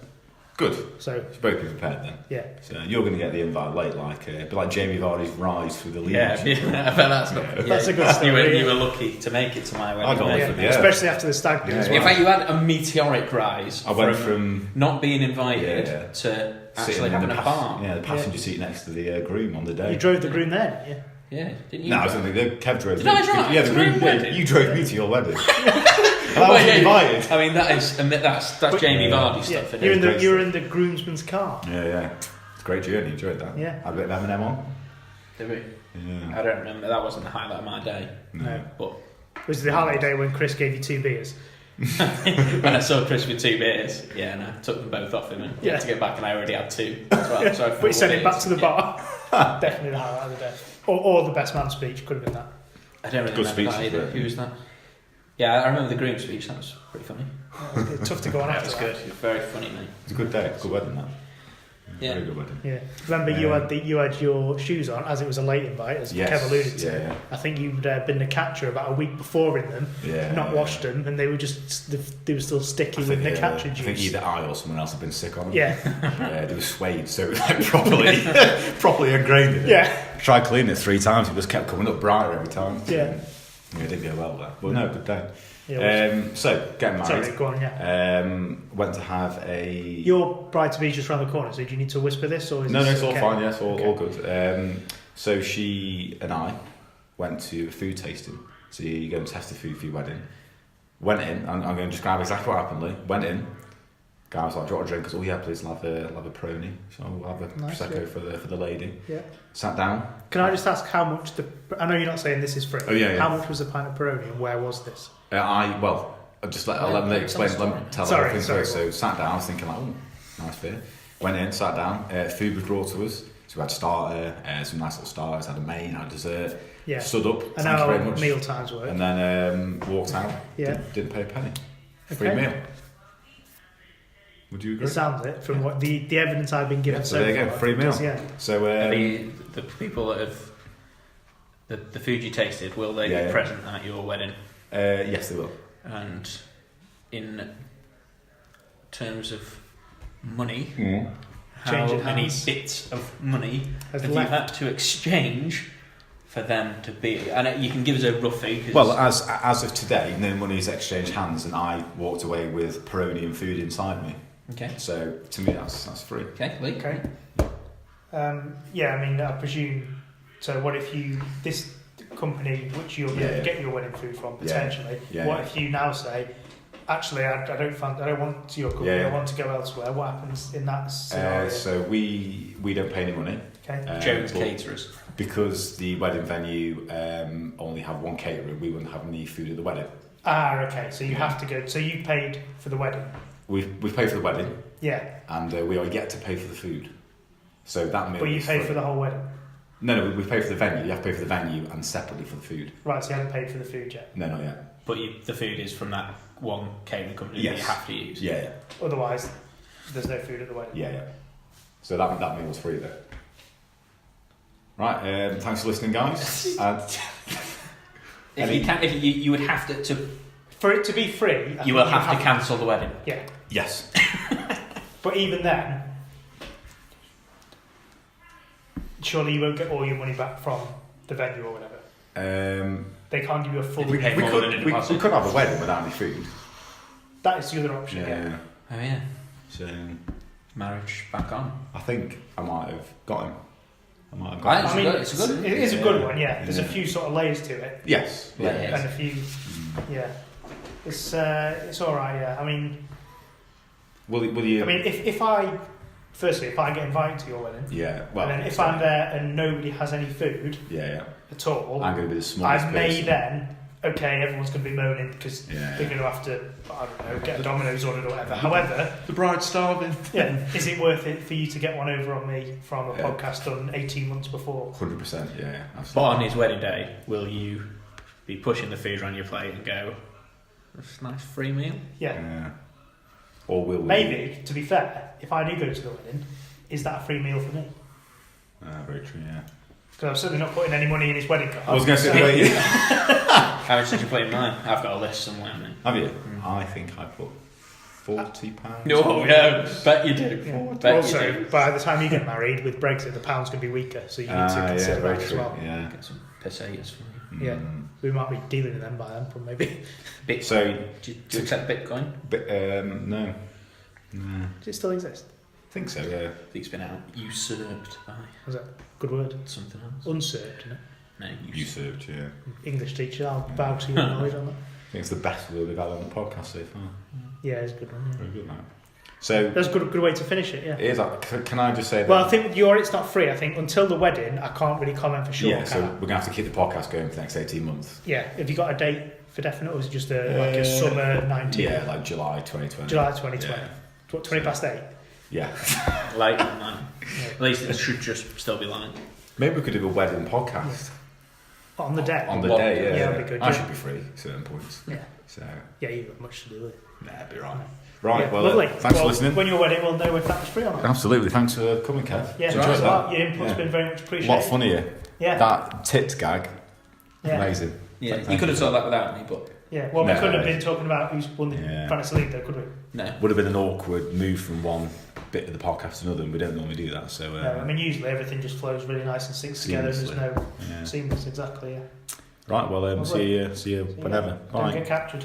Good. So you've both been prepared then. Yeah. So you're going to get the invite late, like a bit like Jamie Vardy's rise through the league. Yeah, I bet that's good. That's a good story. You were lucky to make it to my wedding. I got especially after the stag do as well. In fact, you had a meteoric rise. I went from not being invited to actually having a bar. Yeah, the passenger seat next to the groom on the day. You drove the groom there, didn't you? Yeah, didn't you? No, I was going to think Kev drove. Did I drive? Yeah, the groom. Yeah, you drove me to your wedding. And I wasn't invited. I mean, that's Jamie Vardy stuff. Yeah. You're in the groomsman's car. Yeah. It's a great journey. Enjoyed that. Yeah. Had a bit of M&M on. Did we? Yeah. I don't remember. That wasn't the highlight of my day. No. But it was the highlight day when Chris gave you 2 beers. When I saw Chris with 2 beers, and I took them both off him and had to get back, and I already had 2 as well. So but he sent it back to the bar. Definitely the highlight of the day. Or the best man speech could have been that. I don't really remember that either. Who was that? Yeah, I remember the groom speech. That was pretty funny. Tough to go on after. That was good. It was very funny, mate. It was a good day. Good wedding, that. Yeah. Very good wedding. Yeah. Remember, you had your shoes on, as it was a late invite, as Kev alluded to. Yeah. I think you'd been the catcher about a week before in them, not washed them, and they were still sticky with the catcher juice. I think either I or someone else had been sick on them. Yeah. They were suede, so it was like properly ingrained in it. Yeah. Tried cleaning it 3 times, it just kept coming up brighter every time. Yeah. It didn't go well there. But no, good day. Yeah, so, getting married. Sorry, go on, went to have a... Your bride-to-be just round the corner, so do you need to whisper this? Or is No, this it's all okay? fine, yes, all good. So she and I went to a food tasting. So you go and test the food for your wedding. Went in, I'm going to describe exactly what happened, Lee. Went in, guy was like, do you want a drink? I said, oh yeah, please, I'll have a Prony. So we'll have a Prosecco for the lady. Yeah. Sat down. Can I just ask how much I know you're not saying this is free. Oh yeah. How much was a pint of Peroni and where was this? I'll just let me explain. Let me tell everything first. So sat down, I was thinking like, oh, nice beer. Went in, sat down. Food was brought to us. So we had starter, some nice little starters. Had a main, had a dessert. Yeah. Stood up. And thank you very much. Meal times work. And then walked out. Yeah. Didn't pay a penny. Free meal. Would you agree? It sounds it from what the evidence I've been given. So there you go, free meal. So the people that have the food you tasted, will they be present at your wedding? Yes, they will. And in terms of money, how many bits of money have you had to exchange for them to be? And you can give us a rough figure. Well, as of today, no money's exchanged hands, and I walked away with Peronian food inside me. Okay. So to me, that's free. Okay, Lee. Okay. Yeah, I mean, I presume. So, what if this company which you'll get your wedding food from potentially? What if you now say, actually, I don't want your company. I want to go elsewhere. What happens in that scenario? So we don't pay any money. Okay. Joan's caterers. Because the wedding venue only have one caterer, we wouldn't have any food at the wedding. Okay. So you have to go. So you paid for the wedding. We've paid for the wedding. Yeah. And we are yet to pay for the food. So that meal. But you paid for the whole wedding. No, we paid for the venue. You have to pay for the venue and separately for the food. Right. So you haven't paid for the food yet. No, not yet. But the food is from that one catering company that you have to use. Yeah. Otherwise, there's no food at the wedding. Yeah. So that meal was free though. Right. Thanks for listening, guys. If you would have to for it to be free, you will have to cancel the wedding. Yeah. Yes. But even then, surely you won't get all your money back from the venue or whatever. They can't give you a full. We could have a wedding without any food. That is the other option. Yeah. Oh yeah. So marriage back on. I think I might have got him. It's a good. It is a good one. Yeah. There's a few sort of layers to it. Yes. Yeah. And a few. Yeah. It's all right. Yeah. I mean. Will you? I mean, if I get invited to your wedding. Yeah. Well. And then if I'm there and nobody has any food. Yeah. At all. I'm going to be the smallest person. I may then. Okay, everyone's going to be moaning because they're going to have to, I don't know, get a Domino's ordered or whatever. However... The bride's starving. Yeah. Is it worth it for you to get one over on me from a podcast done 18 months before? 100%, yeah. Absolutely. But on his wedding day, will you be pushing the food around your plate and go, that's a nice free meal? Yeah. Or will we... Maybe, to be fair, if I do go to the wedding, is that a free meal for me? Very true, yeah. Because I'm certainly not putting any money in his wedding card. I was going to say... How much did you put in mine? I've got a list somewhere. Have you? I think I put £40. No, yeah, bet you do. Yeah. Also, by the time you get married, with Brexit, the pound's going to be weaker, so you need to consider that as well. Yeah. Get some pesetas for you. Yeah, we might be dealing with them by then, but maybe. Bitcoin. So, do you accept Bitcoin? No. Does it still exist? I think so, yeah. I think it's been usurped by... Was that a good word? Something else. Usurped, isn't it? No, usurped, yeah. English teacher, I'll bow to your knowledge on that. I think it's the best word we've had on the podcast so far. Yeah, it's a good one. Yeah. Very good, man. So that's a good way to finish it, yeah. It is, can I just say that? Well, I think with it's not free. I think until the wedding, I can't really comment for sure. Yeah, so we're going to have to keep the podcast going for the next 18 months. Yeah, have you got a date for definite, or is it just like a summer 19? Yeah, like July 2020. July 2020. Yeah. What, 20 past 8? Yeah. Late than that. At least it should just still be lying. Maybe we could do a wedding podcast. Yeah. On the day? On the day, yeah. Yeah, that'd be good. I should be free at certain points. Yeah. So. Yeah, you've got much to do with it. Nah, it'd be right. Right, yeah, well, lovely. Thanks for listening. When your wedding, we'll know if that was free or not. Absolutely, thanks for coming, Kev. Yeah, enjoyed that. Your input's been very much appreciated. A lot funnier. Yeah. That tits gag, amazing. Yeah, you could have told that without me, but... Yeah, well, we couldn't have been talking about who's won the Fantasy League, though, could we? No. Would have been an awkward move from one bit of the podcast to another, and we don't normally do that, so... no, I mean, usually everything just flows really nice and syncs together. There's no seamless, exactly, yeah. Right, well, see you whenever. Bye. Don't get captured.